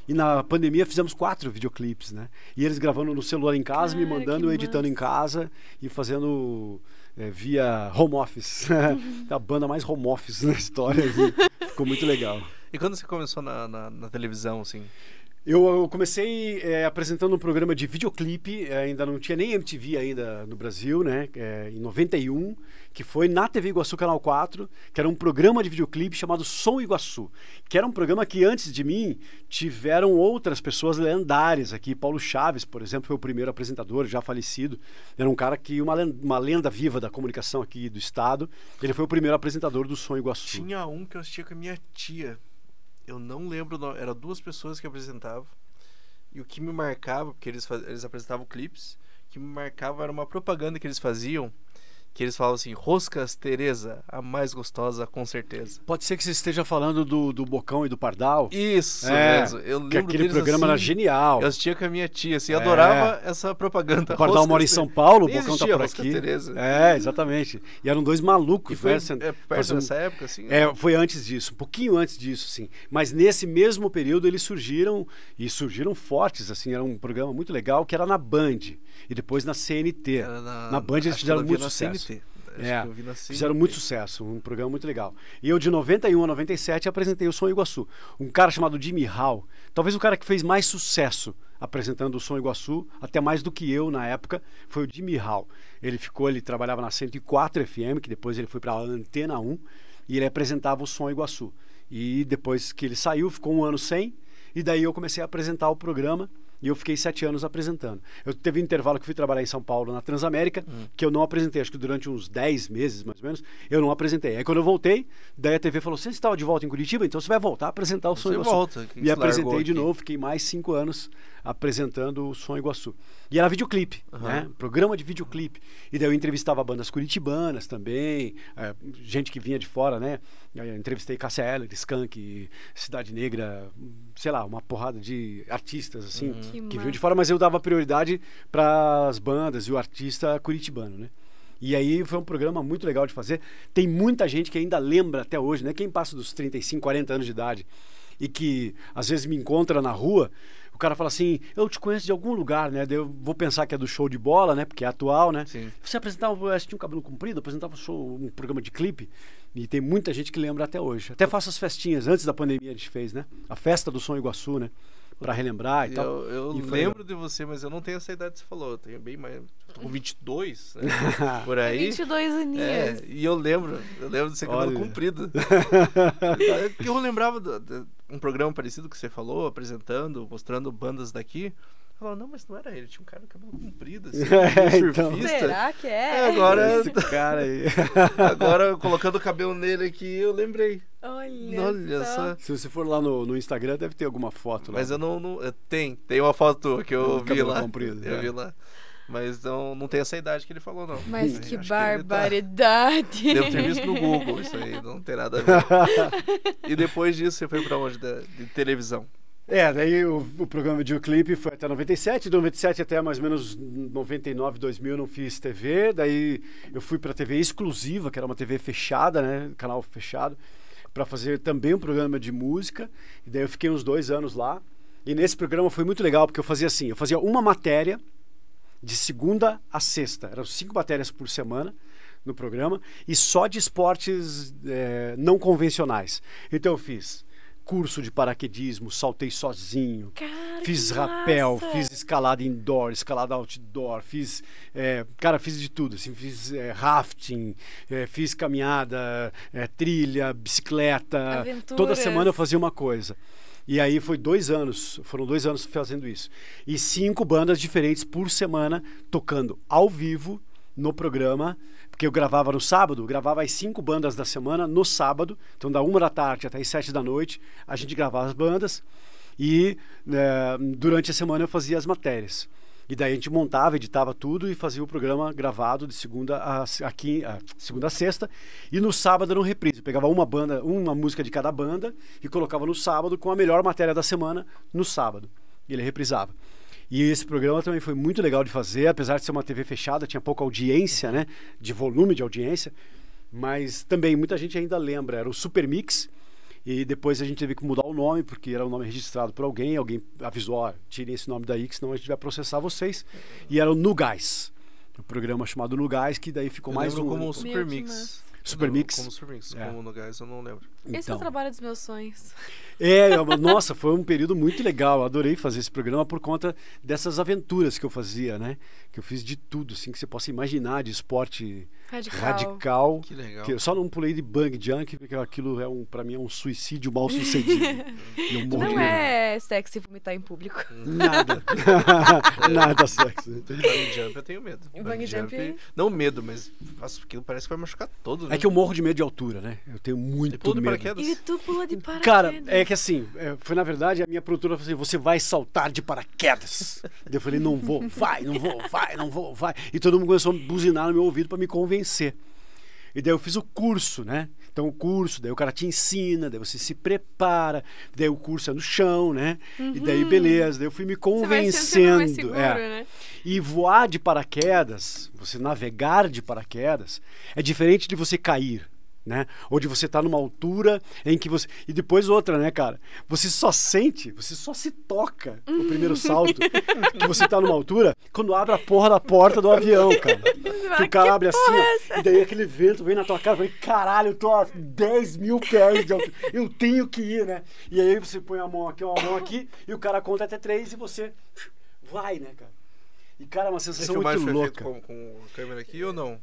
E na pandemia fizemos 4 videoclipes, né? E eles gravando no celular em casa, me Cara, mandando, que editando em massa. casa e fazendo via home office. A banda mais home office na história. Assim. Ficou muito legal. E quando você começou na televisão, assim? Eu comecei apresentando um programa de videoclipe, ainda não tinha nem MTV ainda no Brasil, né? Em 91, que foi na TV Iguaçu Canal 4, que era um programa de videoclipe chamado Som Iguaçu, que era um programa que antes de mim tiveram outras pessoas lendárias aqui. Paulo Chaves, por exemplo, foi o primeiro apresentador, já falecido. Era um cara que, uma lenda viva da comunicação aqui do estado. Ele foi o primeiro apresentador do Som Iguaçu. Tinha um que eu assistia com a minha tia. Eu não lembro o nome. Eram 2 pessoas que apresentavam. E o que me marcava, porque eles apresentavam clipes, o que me marcava era uma propaganda que eles faziam, que eles falavam assim: Roscas Tereza, a mais gostosa com certeza. Pode ser que você esteja falando do Bocão e do Pardal. Isso mesmo. Eu Que lembro aquele deles programa era assim, genial. Eu assistia com a minha tia, assim, adorava essa propaganda. O Pardal Roscas mora em Tereza. São Paulo, o Nem Bocão tá existia por Roscas aqui. Tereza. Exatamente. E eram 2 malucos, E foi né? perto Fazendo- dessa época, assim? Foi antes disso, um pouquinho antes disso, sim. Mas nesse mesmo período eles surgiram, e surgiram fortes, assim. Era um programa muito legal que era na Band e depois na CNT. Era Na Band eles acho que fizeram eu via muito na sucesso. CNT. Acho É, que eu vi na CNT. Fizeram muito sucesso, um programa muito legal. E eu de 91 a 97 apresentei o Som Iguaçu. Um cara chamado Jimmy Hall, talvez o cara que fez mais sucesso apresentando o Som Iguaçu, até mais do que eu na época, foi o Jimmy Hall. Ele trabalhava na 104 FM, que depois ele foi para a Antena 1, e ele apresentava o Som Iguaçu. E depois que ele saiu, ficou 1 ano sem, e daí eu comecei a apresentar o programa. E eu fiquei 7 anos apresentando. Eu teve um intervalo que fui trabalhar em São Paulo, na Transamérica, que eu não apresentei. Acho que durante uns 10 meses, mais ou menos, eu não apresentei. Aí quando eu voltei, daí a TV falou: você estava de volta em Curitiba? Então você vai voltar a apresentar o Som Você Iguaçu. volta, que E se apresentei largou de aqui. novo, fiquei mais 5 anos apresentando o Som Iguaçu. E era videoclipe, né? Programa de videoclipe. E daí eu entrevistava bandas curitibanas também, gente que vinha de fora, né? Eu entrevistei Cássia Eller, Skank, Cidade Negra, sei lá, uma porrada de artistas, assim, Que que vinham de massa. fora, mas eu dava prioridade para as bandas e o artista curitibano, né? E aí foi um programa muito legal de fazer. Tem muita gente que ainda lembra até hoje, né? Quem passa dos 35, 40 anos de idade e que às vezes me encontra na rua, o cara fala assim: eu te conheço de algum lugar, né? Daí eu vou pensar que é do Show de Bola, né? Porque é atual, né? Sim. Você apresentava, tinha um cabelo comprido, apresentava um programa de clipe. E tem muita gente que lembra até hoje. Até faço as festinhas, antes da pandemia a gente fez, né? A festa do Som Iguaçu, né? Pra relembrar e tal. Eu E foi lembro de você, mas eu não tenho essa idade que você falou. Eu tenho bem mais. Tô com 22, né? Por aí. 22 aninhos. E eu lembro de ser cabelo Olha. comprido. Porque eu lembrava de um programa parecido que você falou, apresentando, mostrando bandas daqui. Eu falava: não, mas não era ele, tinha um cara com cabelo comprido, assim, meio Então. surfista. Será que é? Agora, Esse cara aí. agora, colocando o cabelo nele aqui, eu lembrei. Olha só. Se você for lá no Instagram, deve ter alguma foto lá. Mas eu não tem uma foto tua que eu Do vi cabelo lá. comprido, Eu é. vi lá. Mas não tem essa idade que ele falou, não. Mas Eu que acho ele tá- barbaridade. Devo ter visto no Google isso aí, não tem nada a ver. E depois disso você foi pra onde? De televisão? Daí o programa de videoclipe foi até 97, de 97 até mais ou menos 99, 2000 eu não fiz TV, daí eu fui pra TV exclusiva, que era uma TV fechada, né, canal fechado, pra fazer também um programa de música, e daí eu fiquei uns 2 anos lá, e nesse programa foi muito legal, porque eu fazia uma matéria de segunda a sexta, eram 5 matérias por semana no programa, e só de esportes não convencionais. Então eu fiz curso de paraquedismo, saltei sozinho, Cara, fiz que rapel, massa. fiz escalada indoor, escalada outdoor, fiz de tudo, assim, fiz rafting, fiz caminhada, trilha, bicicleta, Aventuras. toda semana eu fazia uma coisa. E aí foram 2 anos fazendo isso. E 5 bandas diferentes por semana, tocando ao vivo no programa, porque eu gravava no sábado, gravava as 5 bandas da semana no sábado, então da 1 da tarde até as 7 da noite, a gente gravava as bandas e durante a semana eu fazia as matérias. E daí a gente montava, editava tudo e fazia o programa gravado de segunda a sexta. E no sábado era um reprise. Eu pegava uma música de cada banda e colocava no sábado com a melhor matéria da semana no sábado. E ele reprisava. E esse programa também foi muito legal de fazer, apesar de ser uma TV fechada, tinha pouca audiência, né? De volume de audiência. Mas também muita gente ainda lembra. Era o Super Mix. E depois a gente teve que mudar o nome, porque era um nome registrado por alguém avisou, ó, tirem esse nome daí, que senão a gente vai processar vocês. E era o No Gás, o programa chamado No Gás, que daí ficou mais um... como o Meu, Super que Mix. massa. Super Mix. Como Super Mix, É. como no Gás, eu não lembro. Esse é o trabalho dos meus sonhos. Nossa, foi um período muito legal. Eu adorei fazer esse programa por conta dessas aventuras que eu fazia, né? Que eu fiz de tudo, assim, que você possa imaginar de esporte radical. Que legal. Que eu só não pulei de bang jump, porque aquilo pra mim é um suicídio mal sucedido. E eu morri. Não é sexy vomitar em público. Nada. Nada sexy. Bang Jump eu tenho medo. Bang Jump- Não medo, mas nossa, aquilo parece que vai machucar todo, né? É que eu morro de medo de altura, né? Eu tenho muito E pula de medo. paraquedas. E tu pulou de paraquedas. Cara, é que assim, foi na verdade a minha produtora falou assim, você vai saltar de paraquedas. Daí eu falei, não vou, vai, não vou, vai, não vou, vai. E todo mundo começou a buzinar no meu ouvido para me convencer. E daí eu fiz o curso, né? Então o curso, daí o cara te ensina, daí você se prepara, daí o curso é no chão, né? E daí beleza, daí eu fui me Você vai ser sempre mais convencendo. seguro, né? E voar de paraquedas, você navegar de paraquedas, é diferente de você cair, né? Ou de você estar numa altura em que você... E depois outra, né, cara? Você só se toca no primeiro salto que você tá numa altura quando abre a porra da porta do avião, cara. Que o cara abre assim, ó, e daí aquele vento vem na tua cara, eu falei, caralho, eu tô a 10 mil pés de altura, eu tenho que ir, né? E aí você põe a mão aqui, uma mão aqui, e o cara conta até 3 e você vai, né, cara? E, cara, é uma A sensação filmagem muito foi louca. feita com câmera aqui ou não?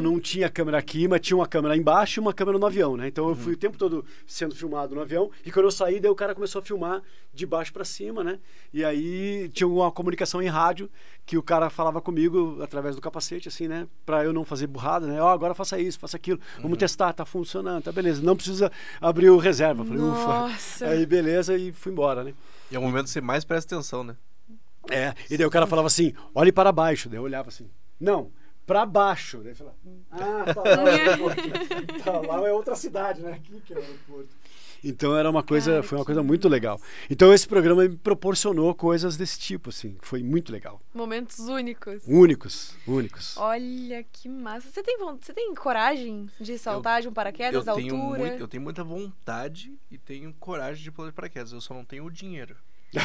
Não tinha câmera aqui, mas tinha uma câmera embaixo e uma câmera no avião, né? Então eu fui o tempo todo sendo filmado no avião, e quando eu saí, daí o cara começou a filmar de baixo pra cima, né? E aí tinha uma comunicação em rádio que o cara falava comigo através do capacete, assim, né? Pra eu não fazer burrada, né? Ó, agora faça isso, faça aquilo, vamos testar, tá funcionando, tá beleza. Não precisa abrir o reserva. Falei, Nossa. ufa. Aí beleza, e fui embora, né? E é o momento que você mais presta atenção, né? E daí o cara falava assim, olhe para baixo. Daí eu olhava assim, não, para baixo. Daí eu falava, tá lá, é o aeroporto. Tá lá é outra cidade, né? Aqui que é o aeroporto. Então era uma coisa, Cara, foi uma que coisa muito legal. Então esse programa me proporcionou coisas desse tipo, assim, foi muito legal. Momentos únicos. Únicos. Olha que massa. Você tem coragem de saltar de um paraquedas da altura? Eu tenho muita vontade e tenho coragem de pular de paraquedas. Eu só não tenho o dinheiro. O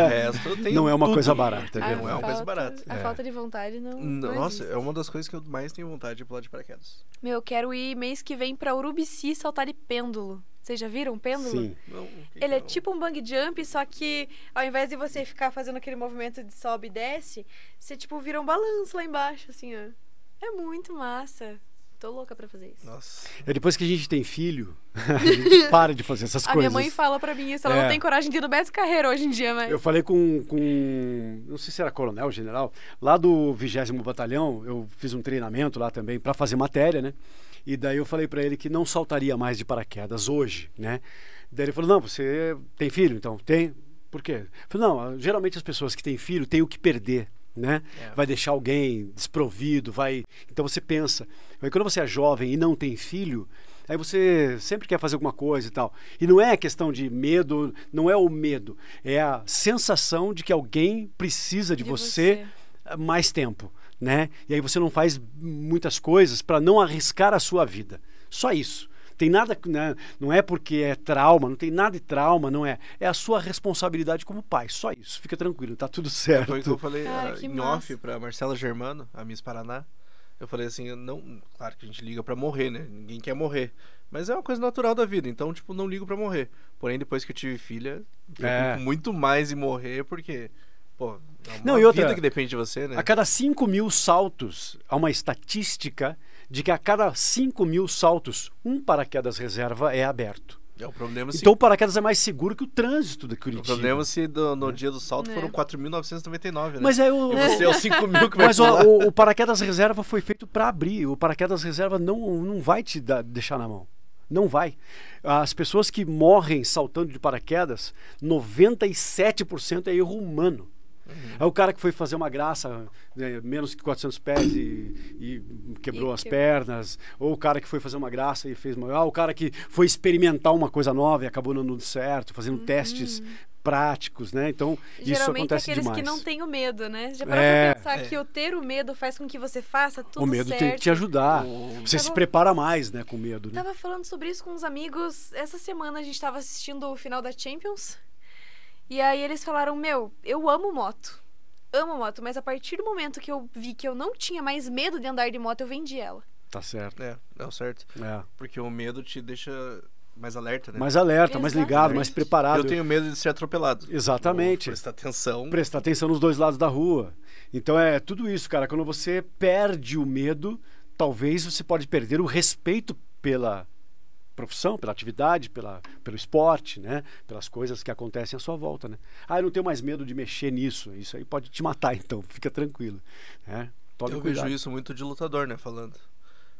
resto eu tenho Não é uma tudo. coisa barata, A Não é uma coisa barata. A falta de vontade não Nossa, existe. é uma das coisas que eu mais tenho vontade de pular de paraquedas. Meu, eu quero ir mês que vem pra Urubici saltar de pêndulo. Vocês já viram pêndulo? Sim. Não, Ele é tipo um bang jump, só que ao invés de você ficar fazendo aquele movimento de sobe e desce, você tipo vira um balanço lá embaixo, assim, ó. É muito massa. Tô louca pra fazer isso. Nossa. Depois que a gente tem filho, a gente para de fazer essas A coisas. minha mãe fala pra mim isso, ela não tem coragem de ir no Beto Carreiro hoje em dia, mas... Eu falei com não sei se era coronel, general, lá do 20º Batalhão, eu fiz um treinamento lá também para fazer matéria, né? E daí eu falei para ele que não saltaria mais de paraquedas hoje, né? Daí ele falou, não, você tem filho? Então, tem. Por quê? Eu falei, não, geralmente as pessoas que têm filho têm o que perder, né? Vai deixar alguém desprovido, vai... Então você pensa, mas quando você é jovem e não tem filho, aí você sempre quer fazer alguma coisa e tal. E não é questão de medo, não é o medo, é a sensação de que alguém precisa de você mais tempo, né? E aí você não faz muitas coisas para não arriscar a sua vida. Só isso. Tem nada, né? Não é porque é trauma, não tem nada de trauma, não é. É a sua responsabilidade como pai. Só isso. Fica tranquilo, tá tudo certo. Foi o que eu falei que em massa. off pra Marcela Germano, a Miss Paraná. Eu falei assim, não, claro que a gente liga pra morrer, né? Ninguém quer morrer. Mas é uma coisa natural da vida, então, tipo, não ligo pra morrer. Porém, depois que eu tive filha, eu fico muito mais em morrer, porque, pô, é uma Não, e outra, vida que depende de você, né? A cada 5.000 saltos, há uma estatística de que a cada 5.000 saltos, um paraquedas reserva é aberto. É o problema se... Então o paraquedas é mais seguro que o trânsito de Curitiba. O problema se no dia do salto foram 4.999, né? Mas é E você é os 5.000 que vai Mas pular. o paraquedas reserva foi feito para abrir. O paraquedas reserva não vai te deixar na mão. Não vai. As pessoas que morrem saltando de paraquedas, 97% é erro humano. É o cara que foi fazer uma graça, né, menos que 400 pés e quebrou as pernas, ou o cara que foi fazer uma graça e fez o cara que foi experimentar uma coisa nova e acabou não dando certo, fazendo testes práticos, né? Então, isso Geralmente acontece aqueles demais. que não têm o medo, né? Já parou pra pensar que o ter o medo faz com que você faça tudo O medo certo. tem que te ajudar. Você se prepara mais, né, com medo, né? Tava falando sobre isso com uns amigos. Essa semana a gente tava assistindo o final da Champions. E aí eles falaram, eu amo moto. Amo moto, mas a partir do momento que eu vi que eu não tinha mais medo de andar de moto, eu vendi ela. Tá certo. É o certo. Porque o medo te deixa mais alerta, né? Mais alerta, mais ligado, mais preparado. Eu tenho medo de ser atropelado. Exatamente. Prestar atenção. Prestar atenção nos dois lados da rua. Então é tudo isso, cara. Quando você perde o medo, talvez você pode perder o respeito pela profissão, pela atividade, pelo esporte, né? Pelas coisas que acontecem à sua volta, né? Eu não tenho mais medo de mexer nisso. Isso aí pode te matar, então. Fica tranquilo. Né? Tome cuidado. Vejo isso muito de lutador, né? Falando.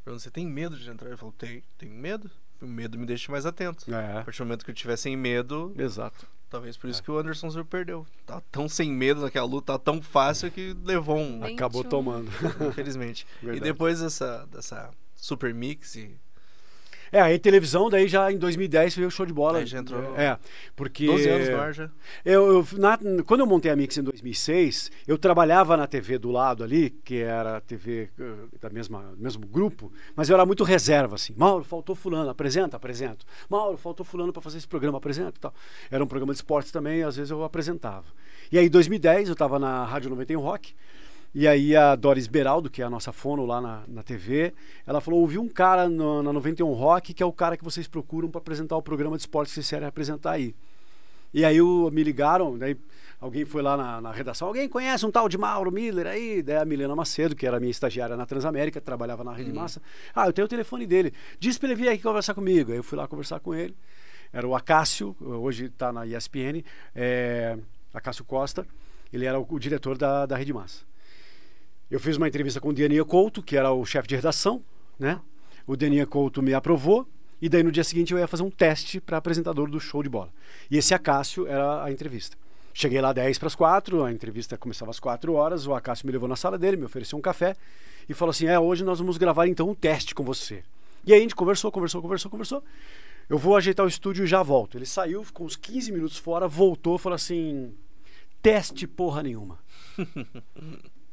Você tem medo de entrar? Eu falo, tenho medo. O medo me deixa mais atento. A partir do momento que eu tiver sem medo... Exato. Talvez por isso que o Anderson Silva perdeu. Tá tão sem medo naquela luta, tá tão fácil que levou um... Acabou tomando. Infelizmente. E depois dessa Super Mix e... Aí televisão, daí já em 2010 veio o Show de Bola. Aí já entrou... porque... 12 anos no ar já. Quando eu montei a Mix em 2006, eu trabalhava na TV do lado ali, que era a TV do mesmo grupo, mas eu era muito reserva, assim. Mauro, faltou fulano, apresento. Mauro, faltou fulano para fazer esse programa, apresento e tal. Era um programa de esportes também, às vezes eu apresentava. E aí em 2010 eu estava na Rádio 91 Rock, e aí a Doris Beraldo, que é a nossa fono lá na TV, ela falou, ouvi um cara na 91 Rock, que é o cara que vocês procuram para apresentar o programa de esportes que vocês querem apresentar aí. E aí me ligaram, daí alguém foi lá na redação, alguém conhece um tal de Mauro Miller aí? Daí a Milena Macedo, que era minha estagiária na Transamérica, trabalhava na Rede Massa. Eu tenho o telefone dele. Diz para ele vir aqui conversar comigo. Aí eu fui lá conversar com ele. Era o Acácio, hoje está na ESPN, Acácio Costa. Ele era o diretor da Rede Massa. Eu fiz uma entrevista com o Denia Couto, que era o chefe de redação, né? O Denia Couto me aprovou, e daí no dia seguinte eu ia fazer um teste para apresentador do Show de Bola. E esse Acácio era a entrevista. Cheguei lá 10:45, a entrevista começava às 4h, o Acácio me levou na sala dele, me ofereceu um café, e falou assim, hoje nós vamos gravar então um teste com você. E aí a gente conversou. Eu vou ajeitar o estúdio e já volto. Ele saiu, ficou uns 15 minutos fora, voltou, falou assim, teste porra nenhuma.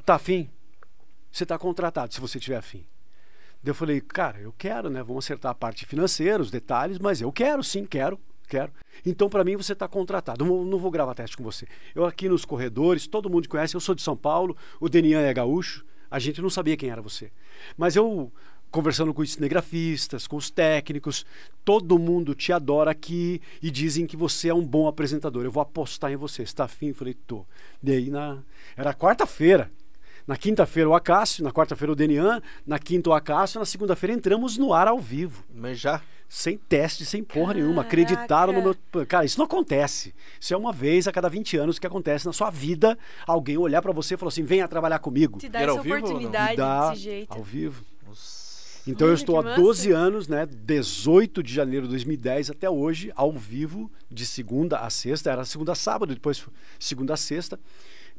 Tá afim? Você está contratado, se você tiver afim. Daí eu falei, cara, eu quero, né? Vamos acertar a parte financeira, os detalhes, mas eu quero, sim, quero. Então, para mim, você está contratado. Não vou gravar teste com você. Eu aqui nos corredores, todo mundo conhece, eu sou de São Paulo, o Denian é gaúcho, a gente não sabia quem era você. Mas eu, conversando com os cinegrafistas, com os técnicos, todo mundo te adora aqui e dizem que você é um bom apresentador. Eu vou apostar em você. Você está afim? Eu falei, tô. Daí, era quarta-feira. Na quinta-feira o Acácio, na quarta-feira o Denian, na quinta o Acácio, na segunda-feira entramos no ar ao vivo. Mas já? Sem teste, sem porra nenhuma. Acreditaram no meu... Cara, isso não acontece. Isso é uma vez a cada 20 anos que acontece na sua vida. Alguém olhar pra você e falar assim, venha trabalhar comigo. Te dá essa oportunidade desse jeito. Ao vivo. Então eu estou há 12 anos, né? 18 de janeiro de 2010 até hoje, ao vivo, de segunda a sexta. Era segunda a sábado, depois segunda a sexta,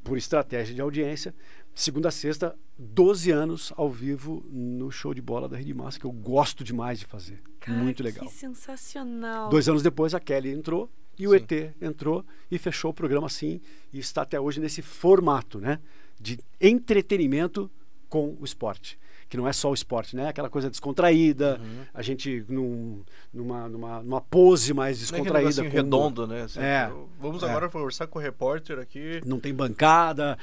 por estratégia de audiência. Segunda a sexta, 12 anos ao vivo no Show de Bola da Rede Massa, que eu gosto demais de fazer. Cara, muito legal. Que sensacional. 2 anos depois a Kelly entrou e o ET entrou e fechou o programa assim e está até hoje nesse formato, né, de entretenimento com o esporte. Que não é só o esporte, né? Aquela coisa descontraída, a gente numa pose mais descontraída. Não é redondo, né? Assim, vamos agora É. conversar com o repórter aqui. Não tem bancada,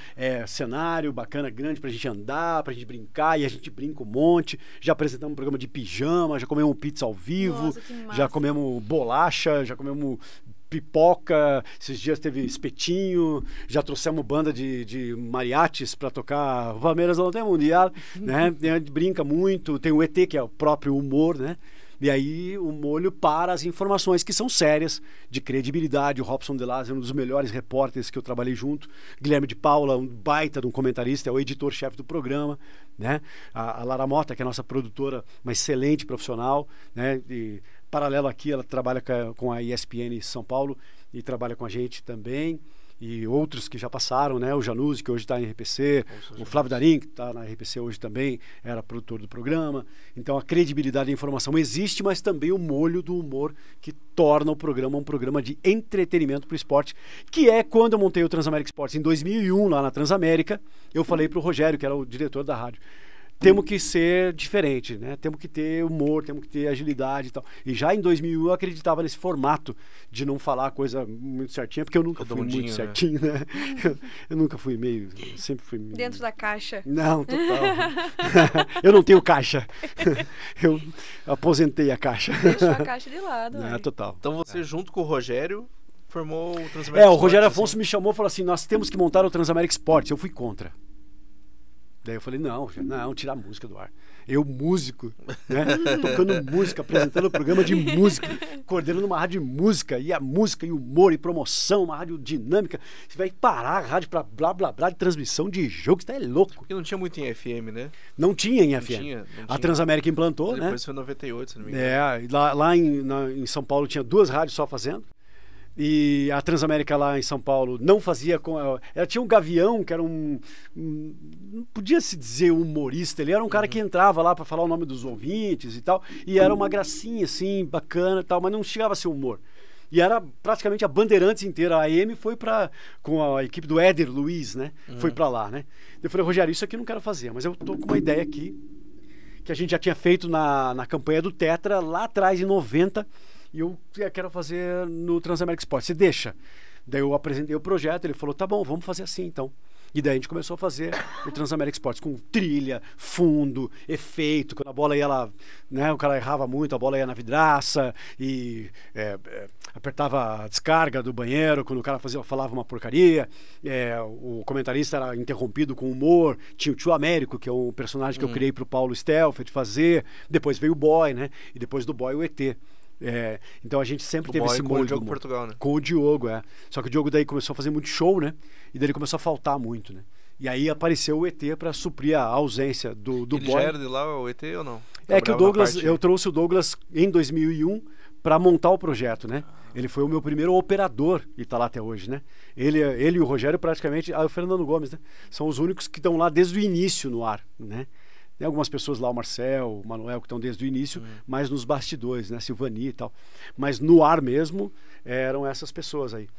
cenário bacana, grande pra gente andar, pra gente brincar, e a gente brinca um monte. Já apresentamos um programa de pijama, já comemos pizza ao vivo, Nossa, que massa. já comemos bolacha, já comemos pipoca, esses dias teve espetinho, já trouxemos banda de mariachis para tocar o Palmeiras não tem mundial, né? A gente brinca muito, tem o ET, que é o próprio humor, né? E aí o molho para as informações que são sérias, de credibilidade. O Robson De Lázaro é um dos melhores repórteres que eu trabalhei junto. Guilherme de Paula, um baita de um comentarista, é o editor-chefe do programa, né? A Lara Mota, que é a nossa produtora, uma excelente profissional, né? E paralelo aqui, ela trabalha com a ESPN São Paulo e trabalha com a gente também. e outros que já passaram, né? O Januzzi, que hoje está em RPC, o Flávio Darim, que está na RPC hoje também, era produtor do programa. Então a credibilidade da informação existe, mas também o molho do humor que torna o programa um programa de entretenimento para o esporte, que é quando eu montei o Transamérica Esportes em 2001, lá na Transamérica, eu falei para o Rogério, que era o diretor da rádio, temos que ser diferente, né? Temos que ter humor, temos que ter agilidade e tal. E já em 2001 eu acreditava nesse formato de não falar a coisa muito certinha, porque eu nunca fui muito certinho, né? Eu nunca fui meio, sempre fui... Dentro da caixa. Não, total. Eu não tenho caixa. Eu aposentei a caixa. Deixou a caixa de lado. Total. Então você, junto com o Rogério, formou o Transamérica o Rogério Esportes, Afonso me chamou e falou assim, nós temos que montar o Transamérica Esportes. Eu fui contra. Daí eu falei, não, tira a música do ar. Eu, músico, né? Tocando música, apresentando o programa de música, coordenando uma rádio de música, e a música, e humor, e promoção, uma rádio dinâmica. Você vai parar a rádio pra blá, blá, blá, de transmissão de jogo, você tá louco. Porque não tinha muito em FM, né? Não tinha em FM. Não tinha. A Transamérica implantou, né? Depois foi 98, se não me engano. Lá em São Paulo tinha 2 rádios só fazendo. E a Transamérica lá em São Paulo não fazia... Ela tinha um Gavião, que era não podia se dizer humorista. Ele era um cara que entrava lá para falar o nome dos ouvintes e tal. E era uma gracinha, assim, bacana e tal. Mas não chegava a ser humor. E era praticamente a Bandeirantes inteira. A AM foi com a equipe do Éder Luiz, né? Foi para lá, né? Eu falei, Rogério, isso aqui eu não quero fazer. Mas eu tô com uma ideia aqui, que a gente já tinha feito na campanha do Tetra, lá atrás, em 90... E eu quero fazer no Transamérica Esportes. Você deixa? Daí eu apresentei o projeto, ele falou, tá bom, vamos fazer assim então. E daí a gente começou a fazer o Transamérica Esportes com trilha, fundo, efeito. Quando a bola ia lá, né, o cara errava muito, a bola ia na vidraça e apertava a descarga do banheiro quando o cara falava uma porcaria. O comentarista era interrompido com humor. Tinha o Tio Américo, que é um personagem que eu criei para o Paulo Stelfeld fazer. Depois veio o Boy, né? E depois do Boy o ET. Então a gente sempre teve esse molho com o Diogo Portugal, né? Com o Diogo, Só que o Diogo daí começou a fazer muito show, né? E daí ele começou a faltar muito, né? E aí apareceu o ET para suprir a ausência do Ele Boy. já era de lá, o ET, ou não? Que o Douglas, eu trouxe o Douglas em 2001 para montar o projeto, né? Ele foi o meu primeiro operador e tá lá até hoje, né? Ele e o Rogério praticamente, o Fernando Gomes, né? São os únicos que estão lá desde o início no ar, né? Tem algumas pessoas lá, o Marcel, o Manuel, que estão desde o início, mas nos bastidores, né? Silvani e tal. Mas no ar mesmo, eram essas pessoas aí.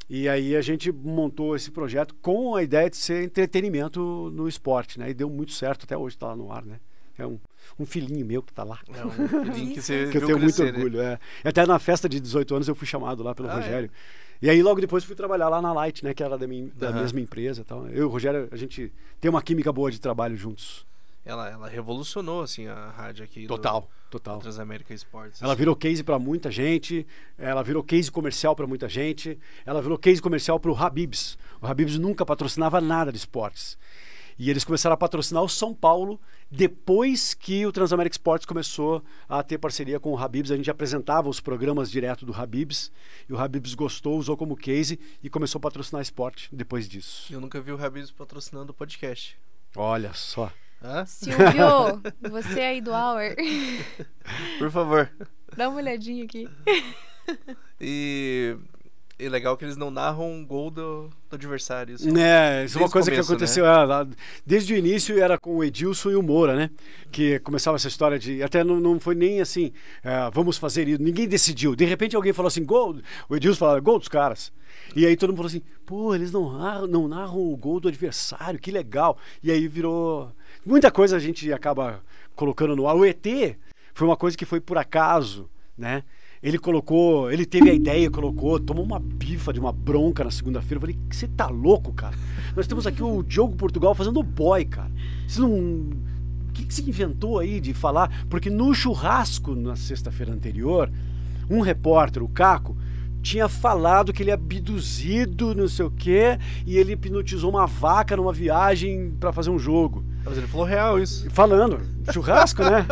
E aí a gente montou esse projeto com a ideia de ser entretenimento no esporte, né? E deu muito certo, até hoje está lá no ar, né? É um filhinho meu que está lá. É um filhinho que você que eu tenho muito orgulho, né? Até na festa de 18 anos eu fui chamado lá pelo Rogério. E aí logo depois fui trabalhar lá na Light, né? Que era da mesma empresa e tal. Eu e o Rogério, a gente tem uma química boa de trabalho juntos. Ela revolucionou, assim, a rádio aqui total. do Transamérica Esportes. Ela virou case para muita gente, ela virou case comercial para muita gente, ela virou case comercial para o Habib's. O Habib's nunca patrocinava nada de esportes. E eles começaram a patrocinar o São Paulo depois que o Transamérica Esportes começou a ter parceria com o Habib's. A gente apresentava os programas direto do Habib's e o Habib's gostou, usou como case e começou a patrocinar esporte depois disso. Eu nunca vi o Habib's patrocinando o podcast. Olha só. Silvio, você aí do Hour. Por favor. Dá uma olhadinha aqui. E legal que eles não narram um gol do adversário. Isso é uma coisa começo, que aconteceu. Né? Desde o início era com o Edilson e o Moura, né? Que começava essa história de... Até não foi nem assim, vamos fazer isso. Ninguém decidiu. De repente alguém falou assim, gol. O Edilson falava, gol dos caras. E aí todo mundo falou assim, pô, eles não narram o gol do adversário, que legal. E aí virou... Muita coisa a gente acaba colocando no ar. O ET foi uma coisa que foi por acaso, né? Ele teve a ideia, tomou uma bifa de uma bronca na segunda-feira. Eu falei, você tá louco, cara? Nós temos aqui o Diogo Portugal fazendo o boy, cara. Você não... O que você inventou aí de falar? Porque no churrasco, na sexta-feira anterior, um repórter, o Caco, tinha falado que ele é abduzido, não sei o quê, e ele hipnotizou uma vaca numa viagem pra fazer um jogo. Mas ele falou real isso. Falando, churrasco, né?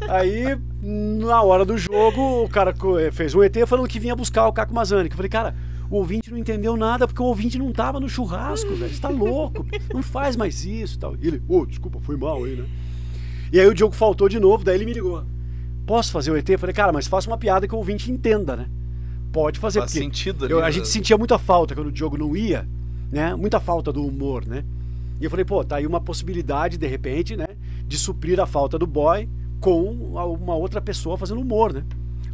Aí, na hora do jogo, o cara fez um ET falando que vinha buscar o Caco Mazzani. Que eu falei, cara, o ouvinte não entendeu nada porque o ouvinte não tava no churrasco, velho. Você tá louco, não faz mais isso e tal. E ele, desculpa, foi mal aí, né? E aí o Diogo faltou de novo, daí ele me ligou. Posso fazer o ET? Eu falei, cara, mas faça uma piada que o ouvinte entenda, né? pode fazer. Faz porque sentido ali, a né? gente sentia muita falta quando o Diogo não ia, né? Muita falta do humor, né? E eu falei, pô, tá aí uma possibilidade, de repente, né? De suprir a falta do boy com uma outra pessoa fazendo humor, né?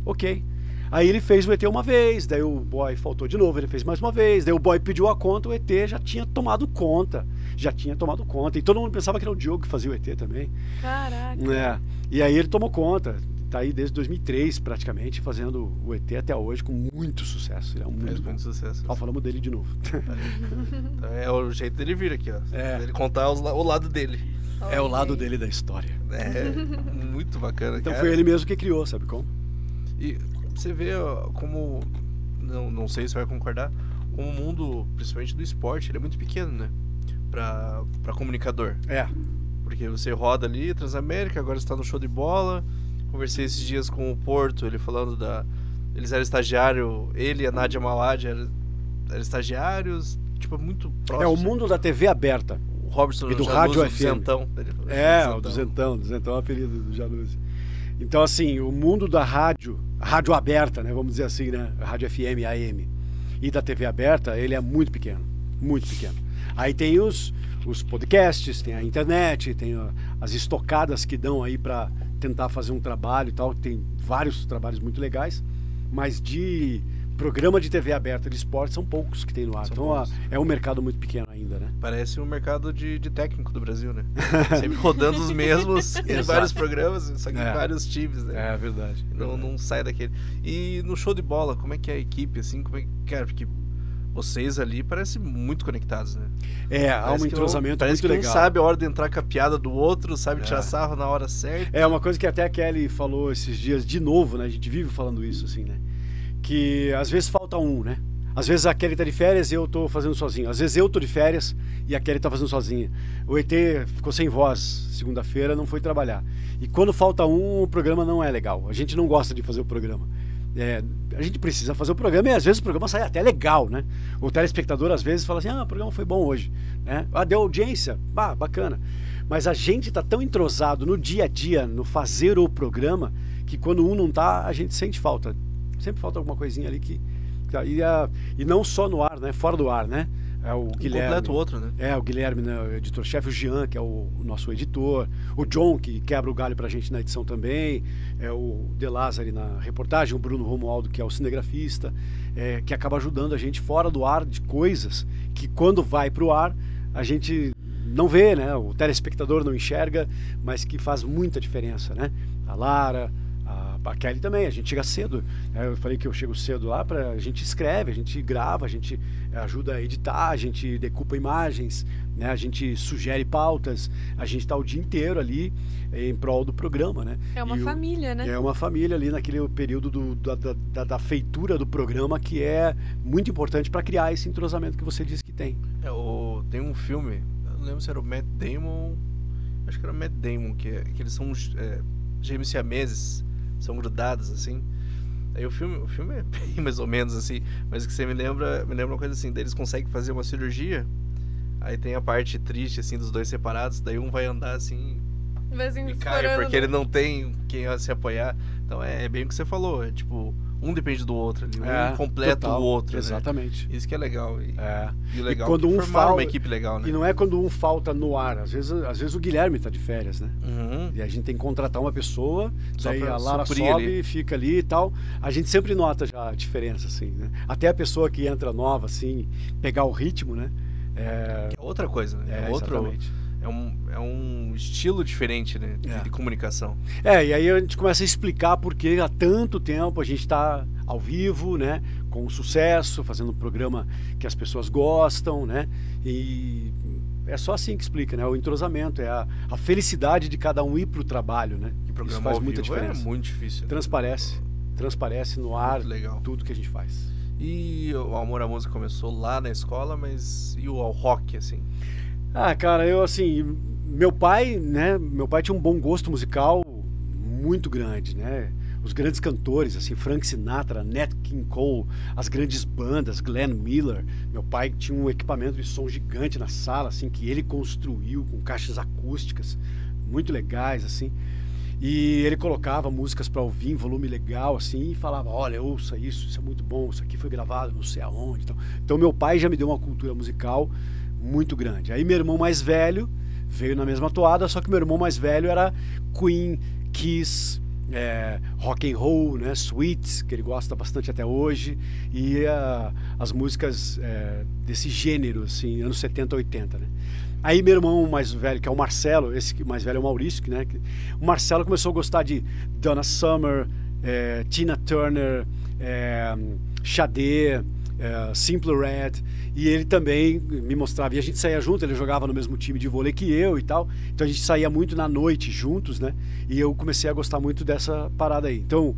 Ok. Aí ele fez o ET uma vez, daí o boy faltou de novo, ele fez mais uma vez, daí o boy pediu a conta, o ET já tinha tomado conta. E todo mundo pensava que era o Diogo que fazia o ET também. Caraca. É. E aí ele tomou conta. Tá aí desde 2003, praticamente, fazendo o ET até hoje, com muito sucesso. Ele é Faz muito sucesso. Ó, falamos dele de novo. Então é o jeito dele vir aqui, ó. É. Ele contar o lado dele. É o Ok. lado dele da história. É muito bacana, Então cara. foi ele mesmo que criou, sabe como? E você vê ó, como, não sei se vai concordar, como o mundo, principalmente do esporte, ele é muito pequeno, né? Pra comunicador. É. Porque você roda ali, Transamérica, agora está no show de bola. Conversei esses dias com o Porto, ele falando eles eram estagiário, ele e a Nádia Malad eram estagiários, tipo, muito próximo. É o mundo da TV aberta. O Robertson E do Januzzi, rádio o FM. Duzentão. O Duzentão é o apelido do Januzzi. Então, assim, o mundo da rádio aberta, né, vamos dizer assim, né, a rádio FM, AM, e da TV aberta, ele é muito pequeno, muito pequeno. Aí tem os podcasts, tem a internet, tem as estocadas que dão aí para tentar fazer um trabalho e tal, tem vários trabalhos muito legais, mas de programa de TV aberta de esporte são poucos que tem no ar. São Então poucos. é um mercado muito pequeno ainda, né? Parece um mercado de técnico do Brasil, né? Sempre rodando os mesmos em Exato. vários programas, só que em É. vários times, né? É verdade. Não sai daquele. E no show de bola, como é que é a equipe, assim? Como é que... Cara, porque vocês ali parecem muito conectados, né? Há Parece um que entrosamento parece muito que legal. um sabe a hora de entrar com a piada do outro, sabe tirar sarro na hora certa. É uma coisa que até a Kelly falou esses dias de novo, né? A gente vive falando isso, assim, né? Que às vezes falta um, né? Às vezes a Kelly tá de férias e eu tô fazendo sozinho. Às vezes eu tô de férias e a Kelly tá fazendo sozinha. O ET ficou sem voz segunda-feira, não foi trabalhar. E quando falta um, o programa não é legal. A gente não gosta de fazer o programa. A gente precisa fazer o programa e às vezes o programa sai até legal, né? O telespectador às vezes fala assim, o programa foi bom hoje, né? Deu audiência, bacana. Mas a gente tá tão entrosado no dia a dia, no fazer o programa, que quando um não tá, a gente sente falta. Sempre falta alguma coisinha ali que... E não só no ar, né? Fora do ar, né? É o Guilherme. Completa o outro, né? O Guilherme, né, o editor-chefe, o Jean, que é o nosso editor, o John, que quebra o galho pra gente na edição também, o De Lázari na reportagem, o Bruno Romualdo, que é o cinegrafista, que acaba ajudando a gente fora do ar de coisas que quando vai pro ar a gente não vê, né? O telespectador não enxerga, mas que faz muita diferença, né? A Lara, a Kelly também, a gente chega cedo, né? Eu falei que eu chego cedo lá, a gente escreve, a gente grava, a gente ajuda a editar, a gente decupa imagens, né? A gente sugere pautas, a gente está o dia inteiro ali em prol do programa, né? É uma família, né? É uma família ali naquele período da feitura do programa, que é muito importante para criar esse entrosamento que você disse que tem. Tem um filme, eu não lembro se era o Matt Damon, acho que era o Matt Damon, que eles são gêmeos siameses, são grudados, assim. Aí o filme é bem mais ou menos assim, mas que você me lembra uma coisa assim, daí eles conseguem fazer uma cirurgia, aí tem a parte triste, assim, dos dois separados, daí um vai andar assim e cai, porque ele não tem quem se apoiar. Então é bem o que você falou, é tipo, um depende do outro ali, um completa total, o outro, exatamente. Né? Isso que é legal. E o legal E quando é que formaram uma falta, equipe legal, né? E não é quando um falta no ar, às vezes o Guilherme tá de férias, né? Uhum. E a gente tem que contratar uma pessoa, Só daí pra a Lara suprir sobe, ali. fica ali e tal. A gente sempre nota já a diferença, assim, né? Até a pessoa que entra nova, assim, pegar o ritmo, né? Que é outra coisa, né? Exatamente. É um estilo diferente, né? De comunicação. E aí a gente começa a explicar porque há tanto tempo a gente está ao vivo, né? Com sucesso, fazendo um programa que as pessoas gostam, né? E é só assim que explica, né? O entrosamento, é a felicidade de cada um ir para o trabalho, né? E programa isso faz ao muita vivo diferença. É muito difícil. Né? Transparece no ar legal. tudo que a gente faz. E o amor à música começou lá na escola, mas e ao rock, assim? Cara, eu assim, meu pai tinha um bom gosto musical muito grande, né? Os grandes cantores, assim, Frank Sinatra, Nat King Cole, as grandes bandas, Glenn Miller. Meu pai tinha um equipamento de som gigante na sala, assim, que ele construiu com caixas acústicas muito legais, assim. E ele colocava músicas para ouvir em volume legal, assim, e falava, olha, ouça isso é muito bom, isso aqui foi gravado não sei aonde. Então meu pai já me deu uma cultura musical muito grande. Aí meu irmão mais velho veio na mesma toada, só que meu irmão mais velho era Queen, Kiss, rock and roll, né, Sweets, que ele gosta bastante até hoje, e as músicas desse gênero, assim, anos 70, 80, né. Aí meu irmão mais velho, que é o Marcelo, esse mais velho é o Maurício, né, o Marcelo começou a gostar de Donna Summer, Tina Turner, Sade, Simple Red, e ele também me mostrava, e a gente saía junto, ele jogava no mesmo time de vôlei que eu e tal, então a gente saía muito na noite juntos, né, e eu comecei a gostar muito dessa parada aí. Então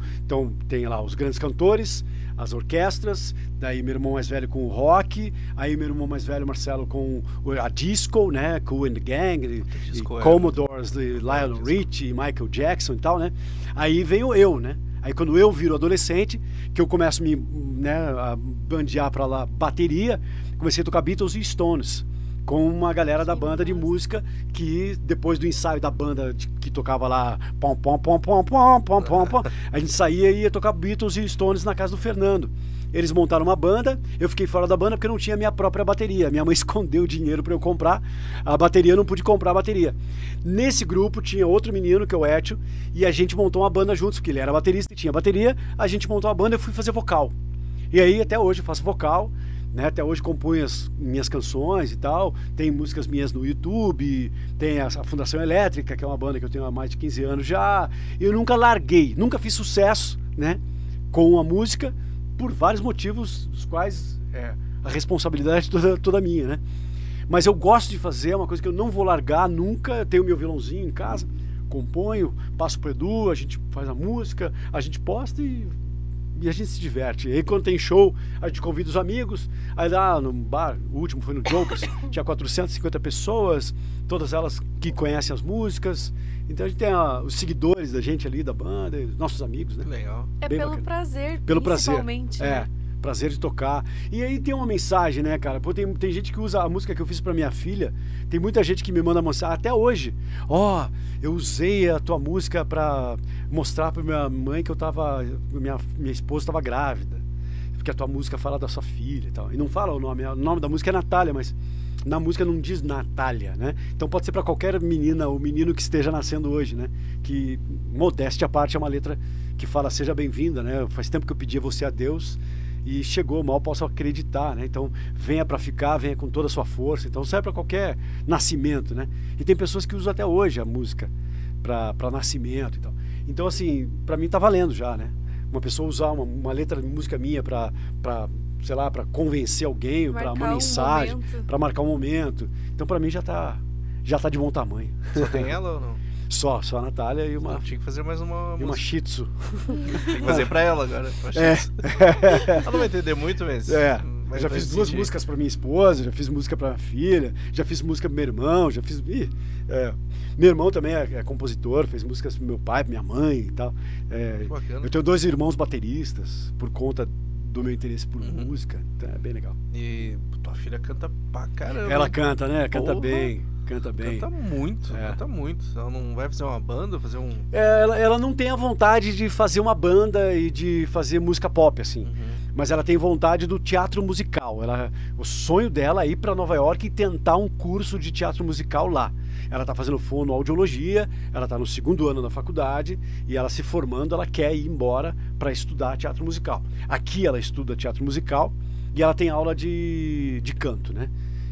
tem lá os grandes cantores, as orquestras, daí meu irmão mais velho com o rock, aí meu irmão mais velho, Marcelo, com a disco, né, Kool and the Gang, e Commodores, Lionel Richie, Michael Jackson e tal, né, aí venho eu, né. Aí quando eu viro adolescente, que eu começo a bandear pra lá bateria, comecei a tocar Beatles e Stones, com uma galera da banda de música que depois do ensaio da banda que tocava lá, pom, pom, pom, pom, pom, pom, pom, pom, a gente saía e ia tocar Beatles e Stones na casa do Fernando. Eles montaram uma banda, eu fiquei fora da banda porque eu não tinha minha própria bateria. Minha mãe escondeu o dinheiro para eu comprar a bateria, eu não pude comprar a bateria. Nesse grupo tinha outro menino, que é o Étio, e a gente montou uma banda juntos, porque ele era baterista e tinha bateria, a gente montou uma banda e eu fui fazer vocal. E aí até hoje eu faço vocal, né? Até hoje componho as minhas canções e tal, tem músicas minhas no YouTube, tem a Fundação Elétrica, que é uma banda que eu tenho há mais de 15 anos já, e eu nunca larguei, nunca fiz sucesso, né, com a música, por vários motivos, dos quais a responsabilidade toda minha, né? Mas eu gosto de fazer, é uma coisa que eu não vou largar nunca. Eu tenho meu violãozinho em casa, componho, passo pro Edu, a gente faz a música, a gente posta e a gente se diverte. E aí quando tem show, a gente convida os amigos, aí lá no bar, o último foi no Jokers, tinha 450 pessoas, todas elas que conhecem as músicas. Então a gente tem os seguidores da gente ali, da banda, os nossos amigos, né? Legal. É Bem pelo bacana. prazer, Pelo prazer. principalmente. Né? Prazer de tocar. E aí tem uma mensagem, né, cara? Pô, tem gente que usa a música que eu fiz pra minha filha, tem muita gente que me manda mensagem, até hoje. Eu usei a tua música pra mostrar pra minha mãe que minha esposa estava grávida. Porque a tua música fala da sua filha e tal. E não fala o nome da música é Natália, mas na música não diz Natália, né? Então pode ser pra qualquer menina ou menino que esteja nascendo hoje, né? Que, modéstia à parte, é uma letra que fala seja bem-vinda, né? Faz tempo que eu pedia você a Deus e chegou, mal posso acreditar, né? Então venha pra ficar, venha com toda a sua força. Então serve pra qualquer nascimento, né? E tem pessoas que usam até hoje a música pra nascimento e tal. Então assim, pra mim tá valendo já, né? Uma pessoa usar uma letra de música minha pra sei lá, pra convencer alguém, pra uma mensagem, pra marcar um momento. Então pra mim já tá de bom tamanho. Só tem ela ou não? Só a Natália e uma... Tinha que fazer mais uma Shih Tzu. Tem que fazer pra ela agora. Ela não vai entender muito, mas... Eu já fiz 2 músicas pra minha esposa, já fiz música pra minha filha, já fiz música pro meu irmão, já fiz... Meu irmão também é compositor, fez músicas pro meu pai, pra minha mãe e tal. Eu tenho 2 irmãos bateristas, por conta do meu interesse por música, então é bem legal. E tua filha canta pra caramba. Ela canta, né? Canta bem. Canta muito. Ela não vai fazer uma banda, fazer um... Ela não tem a vontade de fazer uma banda e de fazer música pop, assim. Mas ela tem vontade do teatro musical. O sonho dela é ir para Nova York e tentar um curso de teatro musical lá. Ela está fazendo fonoaudiologia, ela está no 2º ano da faculdade e ela se formando, ela quer ir embora para estudar teatro musical. Aqui ela estuda teatro musical e ela tem aula de canto, né?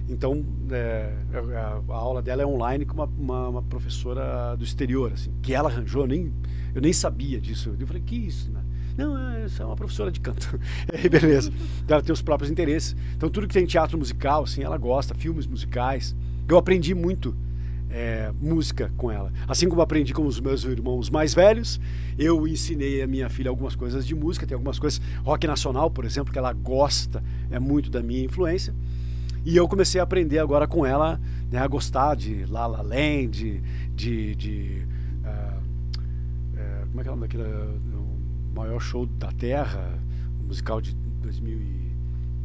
Então, a aula dela é online com uma professora do exterior, assim, que ela arranjou, eu nem sabia disso. Eu falei, que isso, né? Não, isso é uma professora de canto. Aí, beleza. Ela tem os próprios interesses. Então, tudo que tem teatro musical, assim, ela gosta, filmes musicais. Eu aprendi muito música com ela. Assim como aprendi com os meus irmãos mais velhos, eu ensinei a minha filha algumas coisas de música, tem algumas coisas, rock nacional, por exemplo, que ela gosta, é muito da minha influência. E eu comecei a aprender agora com ela, né, a gostar de La La Land, como é que é o nome daquele o maior show da Terra, o musical de 2000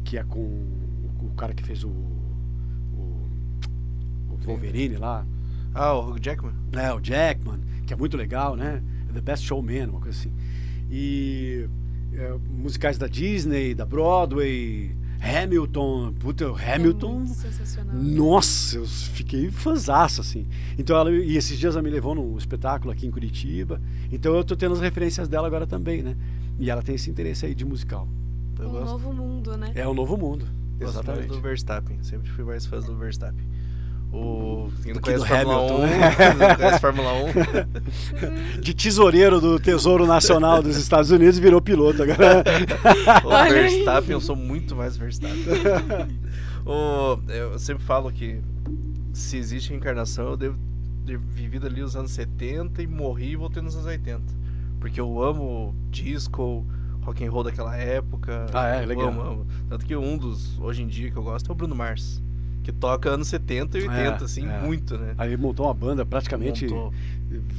que é com o cara que fez o Wolverine lá. O Hugh Jackman? O Jackman, que é muito legal, né? The Best Showman, uma coisa assim. E musicais da Disney, da Broadway, Hamilton. Puta, o Hamilton... muito sensacional. Nossa, eu fiquei fãzaço, assim. Então e esses dias ela me levou num espetáculo aqui em Curitiba. Então eu tô tendo as referências dela agora também, né? E ela tem esse interesse aí de musical. Eu Um gosto, novo mundo, né? É o novo mundo. gosto mais Exatamente. do Verstappen. Sempre fui mais fã do Verstappen. Quem não Do que conhece do Fórmula Hamilton, 1, né? quem não conhece Fórmula 1, De tesoureiro do Tesouro Nacional dos Estados Unidos virou piloto agora. o Olha aí. Verstappen, eu sou muito mais Verstappen. Eu sempre falo que se existe reencarnação, eu devo ter vivido ali os anos 70 e morri e voltei nos anos 80. Porque eu amo disco, rock and roll daquela época. Ah, é? Eu Legal. amo. Tanto que um dos, hoje em dia, que eu gosto é o Bruno Mars. Que toca anos 70 e 80, assim, muito, né? Aí montou uma banda praticamente Montou.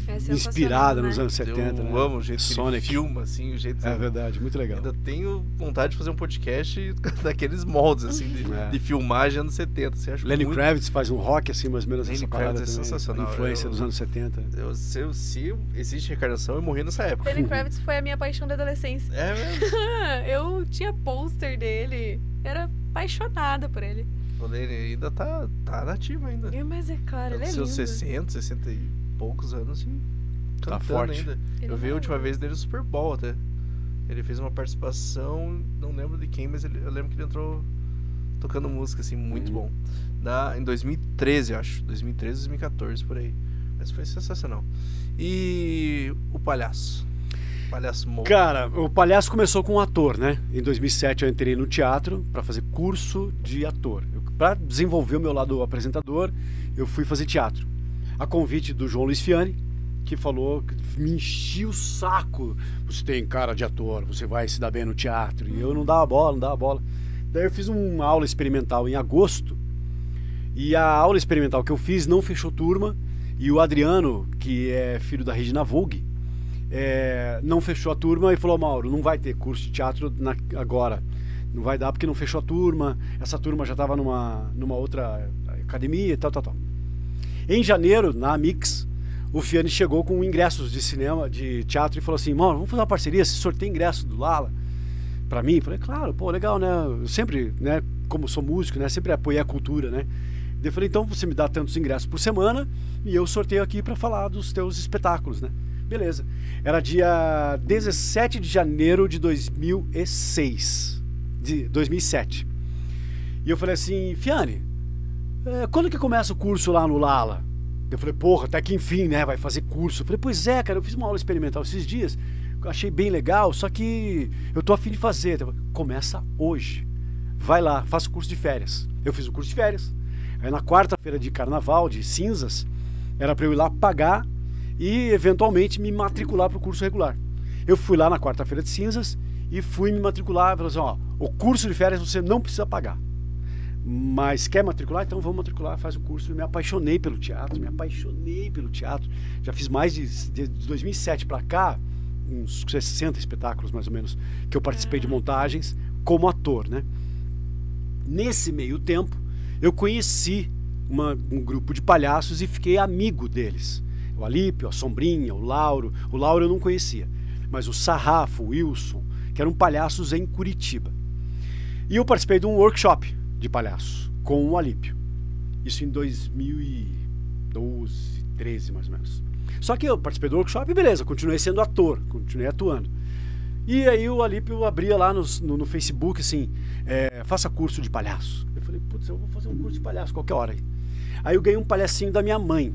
É sensacional, inspirada nos né? anos 70, Eu né? amo o jeito que ele Sonic. filma, assim, o jeito... É verdade, muito legal. Ainda tenho vontade de fazer um podcast daqueles moldes, assim, de filmagem anos 70. Você acha Lenny muito... Kravitz faz um rock assim, mais ou menos Lenny essa parada Kravitz é também, sensacional. a influência dos anos 70. Se existe reencarnação, eu morri nessa época. Lenny Kravitz foi a minha paixão da adolescência. É mesmo. Eu tinha pôster dele. Era apaixonada por ele. O Lenny ainda tá nativo ainda. Mas é claro, ele é Seus lindo. 60 e poucos anos, assim, Tá cantando forte. ainda. Ele Eu vi a é última lindo. vez dele no Super Bowl até. Ele fez uma participação, não lembro de quem, mas eu lembro que ele entrou tocando música, assim, muito bom. Em 2013, acho. 2013, 2014, por aí. Mas foi sensacional. E o Palhaço? O Palhaço Mo. Cara, o Palhaço começou com um ator, né? Em 2007 eu entrei no teatro para fazer curso de ator. Para desenvolver o meu lado apresentador, eu fui fazer teatro. A convite do João Luiz Fiani, que falou, que me enchia o saco. Você tem cara de ator, você vai se dar bem no teatro. E eu não dava bola. Daí eu fiz uma aula experimental em agosto. E a aula experimental que eu fiz não fechou turma. E o Adriano, que é filho da Regina Vogue, não fechou a turma e falou: Mauro, não vai ter curso de teatro agora. Não vai dar porque não fechou a turma. Essa turma já estava numa outra academia e tal. Em janeiro, na Mix, o Fiani chegou com ingressos de cinema, de teatro, e falou assim: Mauro, vamos fazer uma parceria, você sorteia ingresso do Lala pra mim? Eu falei: claro, pô, legal, né? Eu sempre, né, como sou músico, né, sempre apoiei a cultura, né? Daí eu falei: então você me dá tantos ingressos por semana e eu sorteio aqui pra falar dos teus espetáculos, né? Beleza. Era dia 17 de janeiro de 2006. De 2007. E eu falei assim: Fiani, quando que começa o curso lá no Lala? Eu falei: porra, até que enfim, né, vai fazer curso. Eu falei: pois é, cara, eu fiz uma aula experimental esses dias, eu achei bem legal, só que eu tô a fim de fazer. Eu falei: começa hoje, vai lá, faça o curso de férias. Eu fiz o curso de férias. Aí na quarta-feira de carnaval, de cinzas, era pra eu ir lá pagar e eventualmente me matricular pro curso regular. Eu fui lá na quarta-feira de cinzas e fui me matricular. Falei assim: ó, o curso de férias você não precisa pagar, mas quer matricular? Então vamos matricular, faz o curso. Eu me apaixonei pelo teatro, já fiz mais de 2007 para cá, uns 60 espetáculos mais ou menos, que eu participei de montagens como ator, né? Nesse meio tempo, eu conheci um grupo de palhaços e fiquei amigo deles. O Alípio, a Sombrinha, o Lauro eu não conhecia, mas o Sarrafo, o Wilson, que eram palhaços em Curitiba. E eu participei de um workshop de palhaços com o Alípio. Isso em 2012, 13 mais ou menos. Só que eu participei do workshop e beleza, continuei sendo ator, continuei atuando. E aí o Alípio abria lá no Facebook assim: faça curso de palhaço. Eu falei: putz, eu vou fazer um curso de palhaço qualquer hora aí. Aí eu ganhei um palhacinho da minha mãe,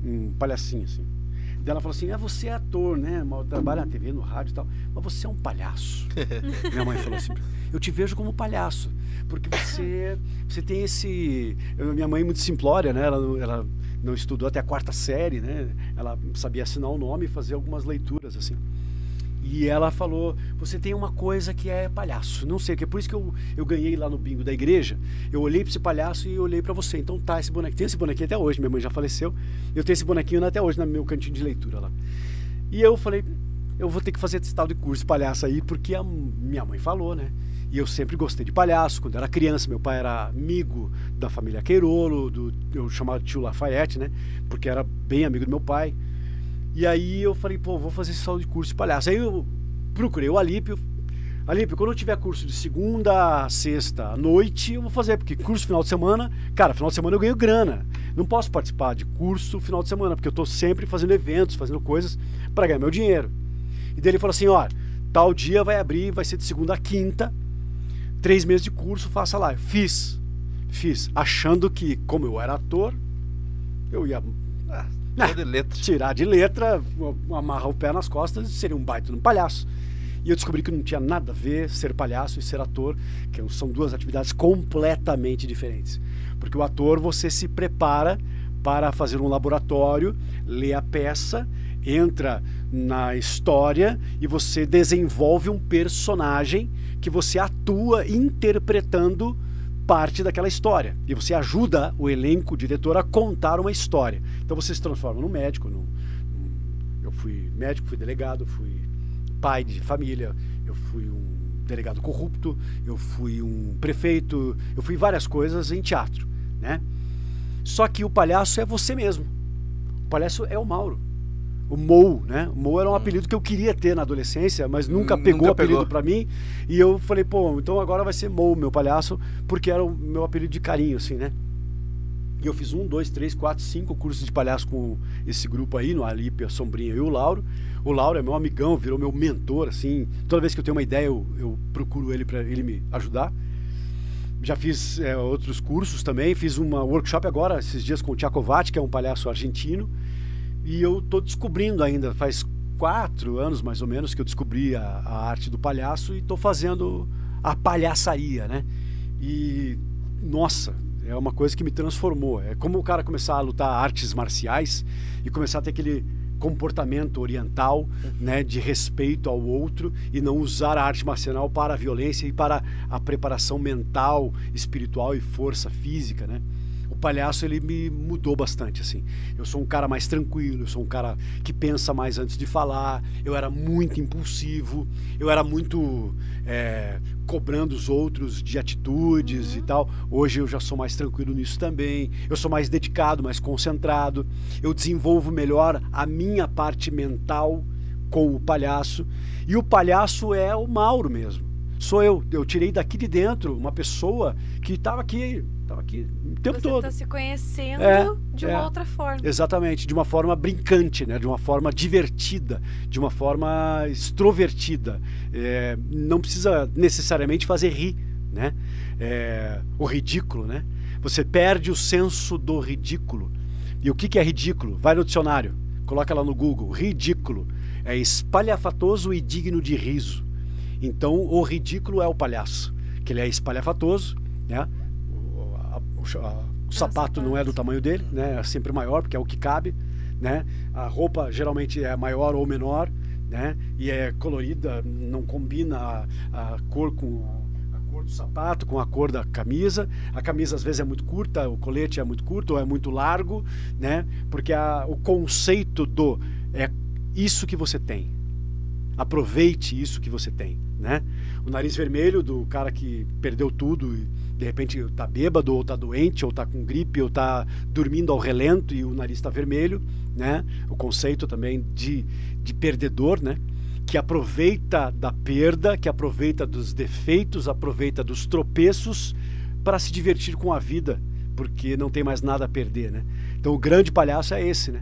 um palhacinho assim. Daí ela falou assim: você é ator, né? Trabalha na TV, no rádio e tal, mas você é um palhaço. Minha mãe falou assim: eu te vejo como palhaço, porque você tem esse... Minha mãe é muito simplória, né? Ela não estudou até a 4ª série, né? Ela sabia assinar o nome e fazer algumas leituras, assim. E ela falou: você tem uma coisa que é palhaço. Não sei o que, por isso que eu ganhei lá no bingo da igreja. Eu olhei para esse palhaço e olhei para você. Então tá, esse bonequinho. Tem esse bonequinho até hoje, minha mãe já faleceu. Eu tenho esse bonequinho até hoje no meu cantinho de leitura lá. E eu falei: eu vou ter que fazer esse tal de curso de palhaço aí, porque a minha mãe falou, né? E eu sempre gostei de palhaço. Quando eu era criança, meu pai era amigo da família Queirolo, eu chamava de tio Lafayette, né? Porque era bem amigo do meu pai. E aí eu falei, pô, vou fazer esse tal de curso de palhaço. Aí eu procurei o Alípio. Alípio, quando eu tiver curso de segunda a sexta à noite, eu vou fazer, porque curso final de semana, cara, final de semana eu ganho grana. Não posso participar de curso final de semana, porque eu tô sempre fazendo eventos, fazendo coisas para ganhar meu dinheiro. E daí ele falou assim, ó, tal dia vai abrir, vai ser de segunda a quinta, 3 meses de curso, faça lá. Fiz, achando que, como eu era ator, eu ia tirar de letra, amarrar o pé nas costas e seria um baita de um palhaço. E eu descobri que não tinha nada a ver ser palhaço e ser ator, que são 2 atividades completamente diferentes. Porque o ator, você se prepara para fazer um laboratório, lê a peça, entra na história e você desenvolve um personagem que você atua interpretando parte daquela história. E você ajuda o elenco, o diretor, a contar uma história. Então você se transforma num médico. Eu fui médico, fui delegado, fui pai de família, eu fui um delegado corrupto, eu fui um prefeito, eu fui várias coisas em teatro, né? Só que o palhaço é você mesmo. O palhaço é o Mauro. O Mou, né? O Mou era um apelido que eu queria ter na adolescência, mas nunca pegou o apelido pra mim. E eu falei, pô, então agora vai ser Mou, meu palhaço, porque era o meu apelido de carinho, assim, né? E eu fiz 1, 2, 3, 4, 5 cursos de palhaço com esse grupo aí, no Alípio, a Sombrinha e o Lauro. O Lauro é meu amigão, virou meu mentor, assim. Toda vez que eu tenho uma ideia, eu procuro ele para ele me ajudar. Já fiz outros cursos também. Fiz uma workshop agora, esses dias, com o Tchacovati, que é um palhaço argentino. E eu tô descobrindo ainda, faz 4 anos mais ou menos que eu descobri a arte do palhaço e tô fazendo a palhaçaria, né? E, nossa, é uma coisa que me transformou. É como o cara começar a lutar artes marciais e começar a ter aquele comportamento oriental, né, de respeito ao outro e não usar a arte marcial para a violência e para a preparação mental, espiritual e força física, né? O palhaço, ele me mudou bastante, assim. Eu sou um cara mais tranquilo, eu sou um cara que pensa mais antes de falar, eu era muito impulsivo, eu era muito cobrando os outros de atitudes e tal. Hoje eu já sou mais tranquilo nisso também, eu sou mais dedicado, mais concentrado, eu desenvolvo melhor a minha parte mental com o palhaço. E o palhaço é o Mauro mesmo. Sou eu tirei daqui de dentro uma pessoa que estava aqui o tempo todo. Você está se conhecendo de uma outra forma. Exatamente, de uma forma brincante, né? De uma forma divertida, de uma forma extrovertida. Não precisa necessariamente fazer rir, né? O ridículo, né? Você perde o senso do ridículo. E o que é ridículo? Vai no dicionário, coloca lá no Google. Ridículo é espalhafatoso e digno de riso. Então, o ridículo é o palhaço, que ele é espalhafatoso, né? O sapato não é do tamanho dele, né? É sempre maior, porque é o que cabe, né? A roupa geralmente é maior ou menor, né? E é colorida, não combina a cor com a cor do sapato, com a cor da camisa. A camisa às vezes é muito curta, o colete é muito curto ou é muito largo, né? Porque o conceito é isso que você tem. Aproveite isso que você tem, né? O nariz vermelho do cara que perdeu tudo e de repente tá bêbado, ou tá doente, ou tá com gripe, ou tá dormindo ao relento e o nariz tá vermelho, né? O conceito também de perdedor, né? Que aproveita da perda, que aproveita dos defeitos, aproveita dos tropeços para se divertir com a vida, porque não tem mais nada a perder, né? Então o grande palhaço é esse, né?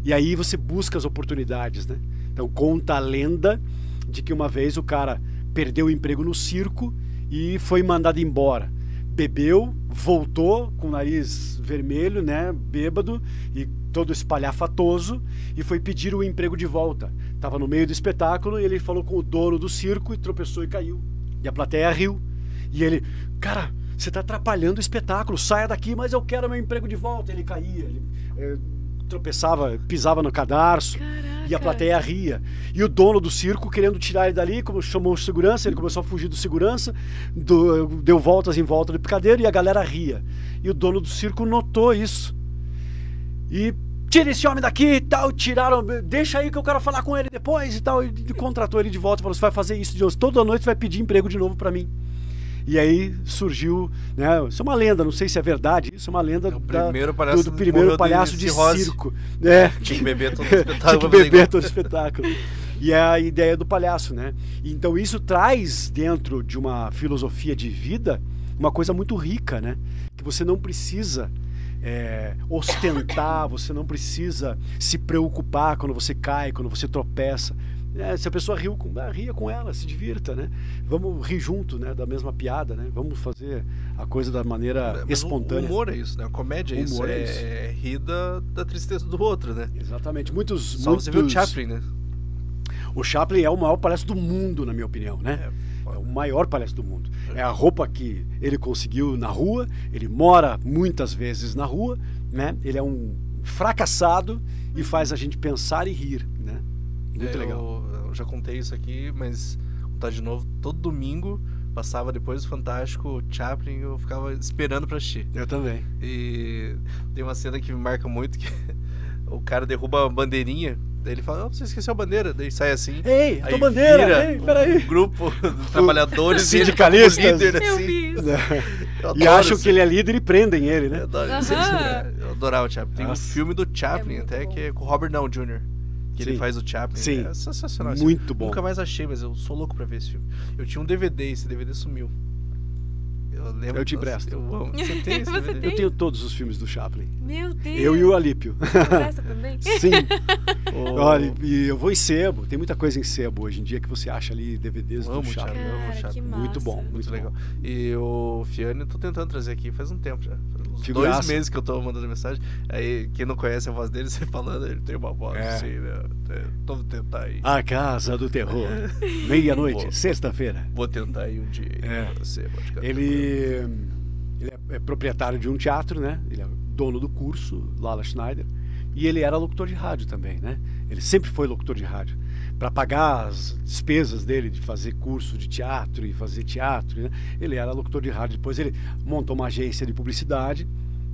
E aí você busca as oportunidades, né? Então conta a lenda de que uma vez o cara perdeu o emprego no circo e foi mandado embora. Bebeu, voltou com o nariz vermelho, né, bêbado e todo espalhafatoso, e foi pedir o emprego de volta. Estava no meio do espetáculo e ele falou com o dono do circo e tropeçou e caiu. E a plateia riu. E ele, cara, você está atrapalhando o espetáculo, saia daqui, mas eu quero meu emprego de volta. Ele caía, ele tropeçava, pisava no cadarço. Caraca. E a plateia ria. E o dono do circo, querendo tirar ele dali, como chamou o segurança, ele começou a fugir do segurança, deu voltas em volta do picadeiro e a galera ria. E o dono do circo notou isso. E tira esse homem daqui e tal, tiraram, deixa aí que eu quero falar com ele depois e tal. E contratou ele de volta, falou, você vai fazer isso de hoje, toda noite você vai pedir emprego de novo pra mim. E aí surgiu, né? Isso é uma lenda, não sei se é verdade, isso é uma lenda O primeiro palhaço do primeiro morreu palhaço de cirrose. circo. É. Tinha que beber todo o espetáculo. Tinha que pra fazer beber igual. todo o espetáculo. E é a ideia do palhaço, né? Então isso traz dentro de uma filosofia de vida uma coisa muito rica, né? Que você não precisa ostentar, você não precisa se preocupar quando você cai, quando você tropeça. Se a pessoa ria com ela, se divirta, né? Vamos rir junto, né? Da mesma piada, né? Vamos fazer a coisa da maneira Mas espontânea. O humor é isso, né? A comédia é isso. Humor é É rir da tristeza do outro, né? Exatamente. Só você vê o Chaplin, né? O Chaplin é o maior palhaço do mundo, na minha opinião, né? É o maior palhaço do mundo. É a roupa que ele conseguiu na rua, ele mora muitas vezes na rua, né? Ele é um fracassado e faz a gente pensar e rir, né? Muito legal. Eu já contei isso aqui, mas vou contar de novo. Todo domingo passava depois do Fantástico, o Chaplin, eu ficava esperando pra assistir. Eu também. E tem uma cena que me marca muito, que o cara derruba a bandeirinha, daí ele fala, você esqueceu a bandeira, daí sai assim. Ei, a aí tua bandeira, vira ei, peraí. um grupo de trabalhadores, Sindicalistas. e ele como líder, Eu assim. vi isso. Eu E adoro acham isso. que ele é líder e prendem ele, né? Eu adoro Aham. isso, cara. Eu adorava o Chaplin. Tem um Nossa. filme do Chaplin É muito até, bom. que é com o Robert Downey Jr., que Sim. ele faz o Chaplin. Sim. É sensacional. esse Muito filme. bom. Nunca mais achei, mas eu sou louco pra ver esse filme. Eu tinha um DVD, esse DVD sumiu. Eu lembro. Eu te nossa, empresto. Eu amo. Você tem esse Você DVD? tem? Eu tenho todos os filmes do Chaplin. Meu Deus. Eu e o Alípio. Presta também? Sim. O- Olha, e eu vou em sebo. Tem muita coisa em sebo hoje em dia que você acha ali DVDs Amo do o Chaplin. Chaplin, amo o Cara, que Chaplin. massa. Muito bom, Muito legal. E o Fiane eu tô tentando trazer aqui faz um tempo já. Faz uns Figuraça. 2 meses que eu tô mandando mensagem. Aí, quem não conhece a voz dele, você falando, ele tem uma voz É. assim, né? Tô tentar aí. A Casa do Terror. Meia-noite, Boa. sexta-feira. Vou tentar aí um dia. Aí, É. pra você, pode ficar tranquilo. Ele é proprietário de um teatro, né? Ele é dono do curso, Lala Schneider. E ele era locutor de rádio também, né? Ele sempre foi locutor de rádio. Para pagar as despesas dele de fazer curso de teatro e fazer teatro, né? Ele era locutor de rádio. Depois ele montou uma agência de publicidade.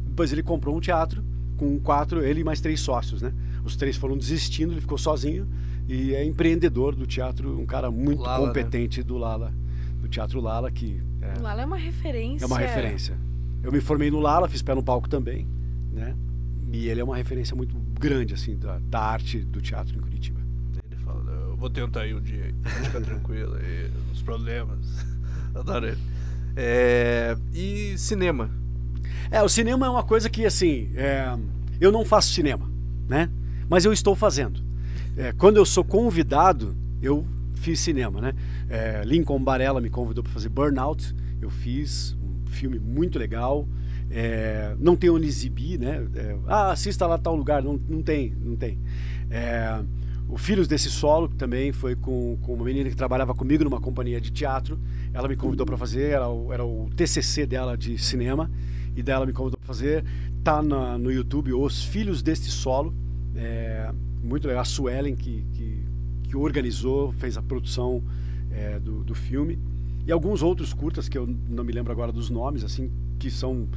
Depois ele comprou um teatro com 4, ele e mais 3 sócios, né? Os 3 foram desistindo, ele ficou sozinho. E é empreendedor do teatro, um cara muito Lala, competente, né? Do Lala, do Teatro Lala, que O Lala é uma referência. é uma referência. Eu me formei no Lala, fiz pé no palco também, né? E ele é uma referência muito grande, assim, da arte do teatro em Curitiba. Ele fala, eu vou tentar aí um dia aí, pode ficar tranquilo aí, nos problemas. Adoro ele. E cinema? O cinema é uma coisa que, assim, eu não faço cinema, né? Mas eu estou fazendo. Quando eu sou convidado, eu fiz cinema, né? Lincoln Barella me convidou para fazer Burnout, eu fiz um filme muito legal. Não tem onde exibir, né? Assista lá tal lugar, não tem. O Filhos desse Solo, que também foi com uma menina que trabalhava comigo numa companhia de teatro. Ela me convidou para fazer, era o TCC dela de cinema, e daí ela me convidou para fazer. Tá no YouTube, Os Filhos deste Solo. Muito legal. A Suelen que organizou, fez a produção do filme. E alguns outros curtas, que eu não me lembro agora dos nomes, assim, que são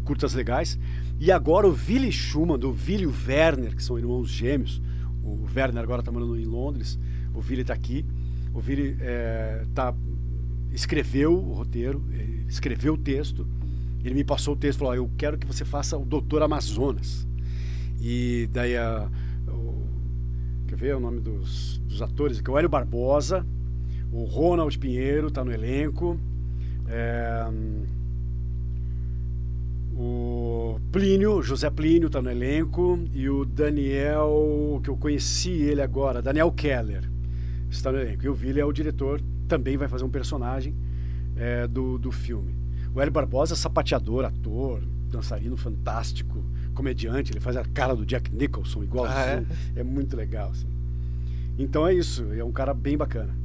curtas legais. E agora o Willy Schumann, do Willy e o Werner, que são irmãos gêmeos. O Werner agora está morando em Londres, o Willy está aqui. O Willy escreveu o roteiro, escreveu o texto. Ele me passou o texto e falou, eu quero que você faça o Doutor Amazonas. E daí, quer ver o nome dos atores? Aqui, o Hélio Barbosa, o Ronald Pinheiro está no elenco, o Plínio, José Plínio está no elenco, e o Daniel, que eu conheci ele agora, Daniel Keller, está no elenco. E o Willy é o diretor, também vai fazer um personagem do filme. O Hélio Barbosa, sapateador, ator, dançarino fantástico, comediante, ele faz a cara do Jack Nicholson igualzinho. É muito legal, assim. Então é isso, é um cara bem bacana.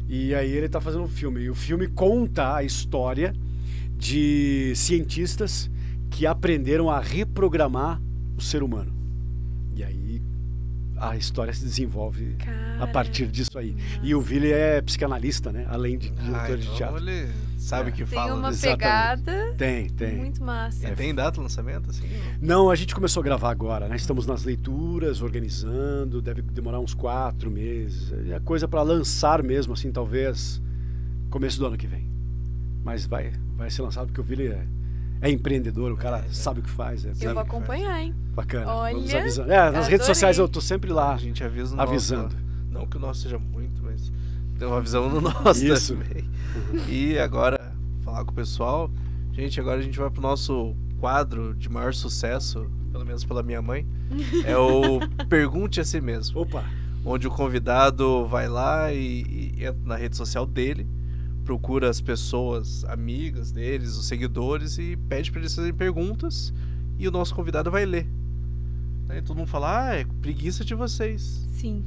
E aí ele está fazendo um filme, e o filme conta a história de cientistas que aprenderam a reprogramar o ser humano. E aí a história se desenvolve a partir disso aí. E o Willy é psicanalista, né? Além de diretor de teatro. Ele sabe o que Tem fala. uma Né? pegada Tem. muito massa. Tem data de lançamento, assim? Não, a gente começou a gravar agora, né? Estamos nas leituras, organizando, deve demorar uns 4 meses. É coisa para lançar mesmo, assim, talvez começo do ano que vem. mas vai ser lançado porque o Vili é empreendedor, o cara sabe o que faz. Eu vou acompanhar, hein? Bacana. Olha, Vamos avisando. Nas redes sociais eu tô sempre lá A gente avisa no avisando. Nosso, não que o nosso seja muito, mas avisamos no nosso Isso. também. E agora, falar com o pessoal. Gente, agora a gente vai pro nosso quadro de maior sucesso, pelo menos pela minha mãe. É o Pergunte a Si Mesmo. Opa! Onde o convidado vai lá e entra na rede social dele, procura as pessoas, amigas deles, os seguidores, e pede para eles fazerem perguntas, e o nosso convidado vai ler. Aí todo mundo fala, é preguiça de vocês. Sim.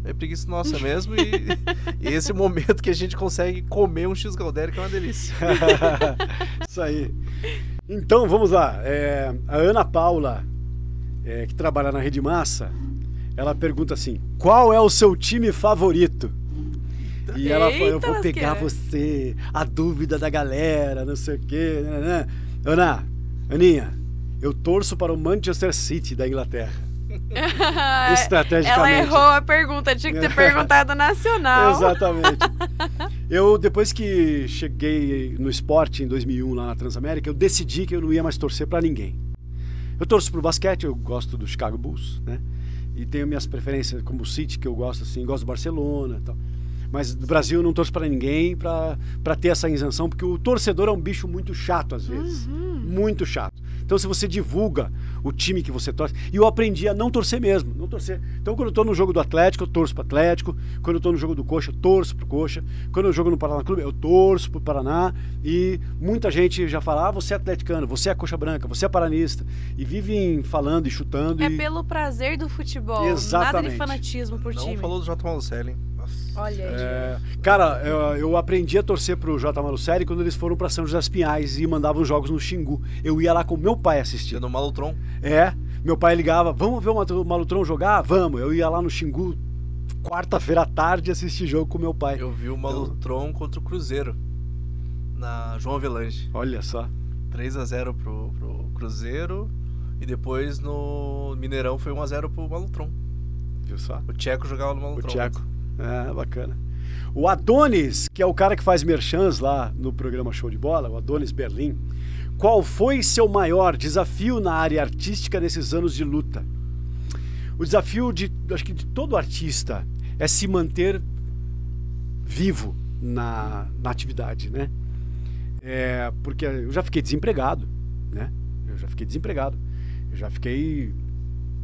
É preguiça nossa mesmo, e esse momento que a gente consegue comer um X-Galdério, que é uma delícia. Isso aí. Então, vamos lá. A Ana Paula, que trabalha na Rede Massa, ela pergunta assim, qual é o seu time favorito? E ela fala, eu vou pegar você, a dúvida da galera, não sei o quê. Né? Aninha, eu torço para o Manchester City da Inglaterra. Estrategicamente. Ela errou a pergunta, tinha que ter perguntado nacional. Exatamente. Eu, depois que cheguei no esporte em 2001 lá na Transamérica, eu decidi que eu não ia mais torcer para ninguém. Eu torço pro basquete, eu gosto do Chicago Bulls, né? E tenho minhas preferências como o City, que eu gosto assim, gosto do Barcelona e tal. Mas do Brasil eu não torço para ninguém para ter essa isenção, porque o torcedor é um bicho muito chato às vezes. Muito chato. Então se você divulga o time que você torce... E eu aprendi a não torcer mesmo, não torcer. Então quando eu tô no jogo do Atlético, eu torço pro Atlético. Quando eu tô no jogo do Coxa, eu torço pro Coxa. Quando eu jogo no Paraná Clube, eu torço pro Paraná. E muita gente já fala, você é atleticano, você é coxa branca, você é paranista. E vivem falando e chutando. Pelo prazer do futebol. Exatamente. Nada de fanatismo por time. Não falou do J. Malucelli, hein? Olha aí. Cara, eu aprendi a torcer pro J. Malucelli quando eles foram pra São José dos Pinhais e mandavam jogos no Xingu. Eu ia lá com meu pai assistir. No Malutron. Meu pai ligava, vamos ver o Malutron jogar? Vamos. Eu ia lá no Xingu, quarta-feira à tarde, assistir jogo com meu pai. Eu vi o Malutron contra o Cruzeiro, na João Avelange. Olha só. 3-0 pro Cruzeiro, e depois no Mineirão foi 1-0 pro Malutron. Viu só? O Tcheco jogava no Malutron. O Tcheco. Bacana. O Adonis, que é o cara que faz merchans lá no programa Show de Bola, o Adonis Berlim, qual foi seu maior desafio na área artística nesses anos de luta? O desafio acho que de todo artista é se manter vivo na atividade, né? Porque eu já fiquei desempregado, né? Eu já fiquei...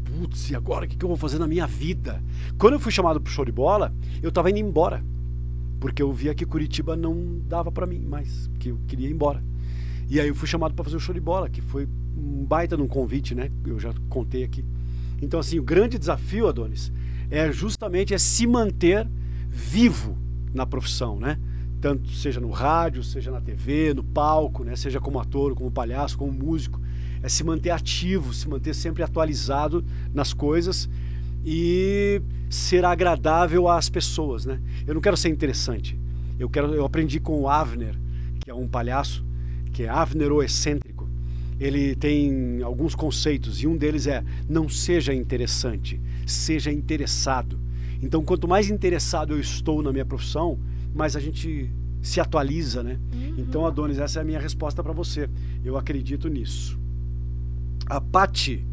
Putz, e agora o que eu vou fazer na minha vida? Quando eu fui chamado pro Show de Bola, eu tava indo embora. Porque eu via que Curitiba não dava pra mim mais, que eu queria ir embora. E aí eu fui chamado pra fazer o Show de Bola, que foi um baita num convite, né? Eu já contei aqui. Então assim, o grande desafio, Adonis, é justamente se manter vivo na profissão, né? Tanto seja no rádio, seja na TV, no palco, né? Seja como ator, como palhaço, como músico. É se manter ativo, se manter sempre atualizado nas coisas e ser agradável às pessoas, né? Eu não quero ser interessante. Eu aprendi com o Avner, que é um palhaço, que é Avner o excêntrico. Ele tem alguns conceitos e um deles é: não seja interessante, seja interessado. Então, quanto mais interessado eu estou na minha profissão, mais a gente se atualiza, né? Então, Adonis, essa é a minha resposta para você. Eu acredito nisso. A Pati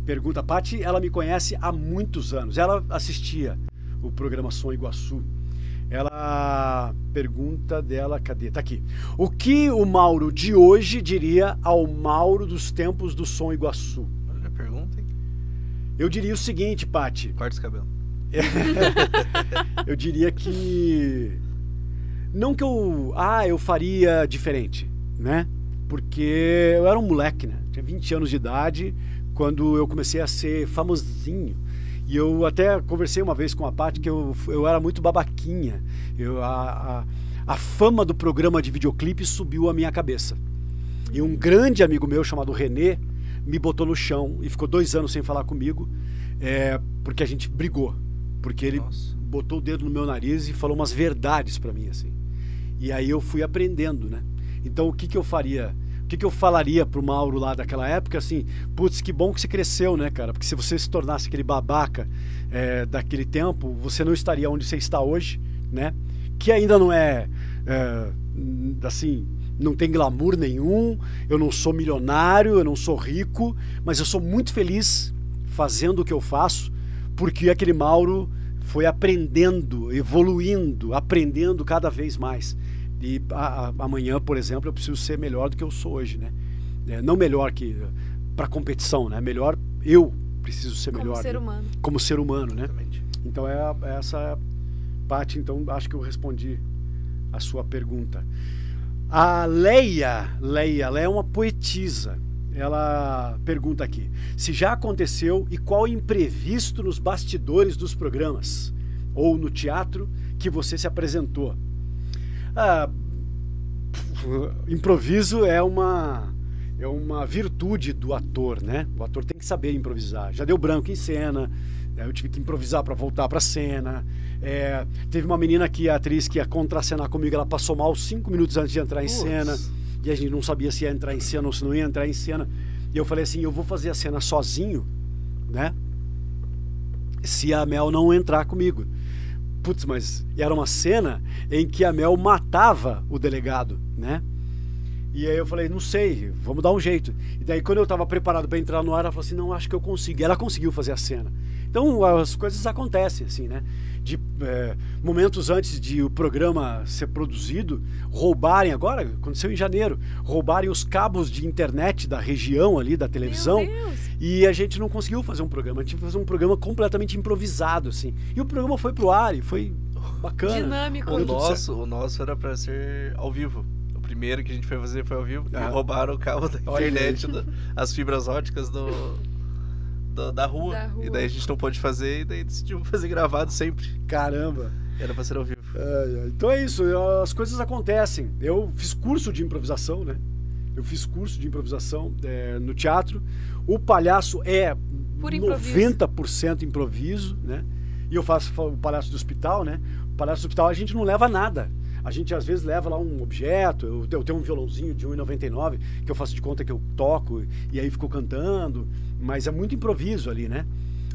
pergunta, a Pati, ela me conhece há muitos anos. Ela assistia o programa Som Iguaçu. Ela pergunta dela, cadê? Tá aqui. O que o Mauro de hoje diria ao Mauro dos tempos do Som Iguaçu? Olha a pergunta, hein? Eu diria o seguinte, Pati. Corta esse cabelo. Eu diria que... Não que eu faria diferente, né? Porque eu era um moleque, né? Tinha 20 anos de idade quando eu comecei a ser famosinho. E eu até conversei uma vez com a Paty que eu era muito babaquinha. A fama do programa de videoclipe subiu à minha cabeça. E um grande amigo meu chamado Renê me botou no chão e ficou 2 anos sem falar comigo, porque a gente brigou. Porque ele botou o dedo no meu nariz e falou umas verdades pra mim, assim. E aí eu fui aprendendo, né? Então o que eu faria? O que eu falaria pro Mauro lá daquela época? Assim, putz, que bom que você cresceu, né, cara? Porque se você se tornasse aquele babaca daquele tempo, você não estaria onde você está hoje, né? Que ainda não é assim, não tem glamour nenhum, eu não sou milionário, eu não sou rico, mas eu sou muito feliz fazendo o que eu faço, porque aquele Mauro foi aprendendo, evoluindo, aprendendo cada vez mais. E amanhã, por exemplo, eu preciso ser melhor do que eu sou hoje, né? Não melhor que para competição, né? Melhor, eu preciso ser melhor. Como ser humano. Como ser humano, né? Exatamente. Então essa parte, então acho que eu respondi a sua pergunta. A Leia, ela é uma poetisa. Ela pergunta aqui, se já aconteceu e qual imprevisto nos bastidores dos programas ou no teatro que você se apresentou? Improviso é uma virtude do ator, né? O ator tem que saber improvisar. Já deu branco em cena, eu tive que improvisar para voltar para a cena. Teve uma menina que a atriz que ia contracenar comigo, ela passou mal 5 minutos antes de entrar em cena. E a gente não sabia se ia entrar em cena ou se não ia entrar em cena. E eu falei assim, eu vou fazer a cena sozinho, né? Se a Mel não entrar comigo. Putz, mas era uma cena em que a Mel matava o delegado, né? E aí eu falei, não sei, vamos dar um jeito. E daí quando eu estava preparado para entrar no ar, ela falou assim, não, acho que eu consigo. E ela conseguiu fazer a cena. Então as coisas acontecem, assim, né? De momentos antes de o programa ser produzido, roubarem, agora aconteceu em janeiro, roubarem os cabos de internet da região ali, da televisão. Meu Deus. E a gente não conseguiu fazer um programa, a gente fazer um programa completamente improvisado, assim. E o programa foi pro ar e foi bacana. Dinâmico. O nosso era para ser ao vivo. O primeiro que a gente foi fazer foi ao vivo. E roubaram o cabo da internet, as fibras óticas da rua. E daí a gente não pôde fazer, e daí decidimos fazer gravado sempre. Caramba! Era pra ser ao vivo. Então é isso, as coisas acontecem. Eu fiz curso de improvisação, né? Eu fiz curso de improvisação no teatro. O palhaço é 90% improviso, né? E eu faço o palhaço do hospital, né? O palhaço do hospital a gente não leva nada. A gente às vezes leva lá um objeto, eu tenho um violãozinho de R$1,99 que eu faço de conta que eu toco e aí fico cantando, mas é muito improviso ali, né?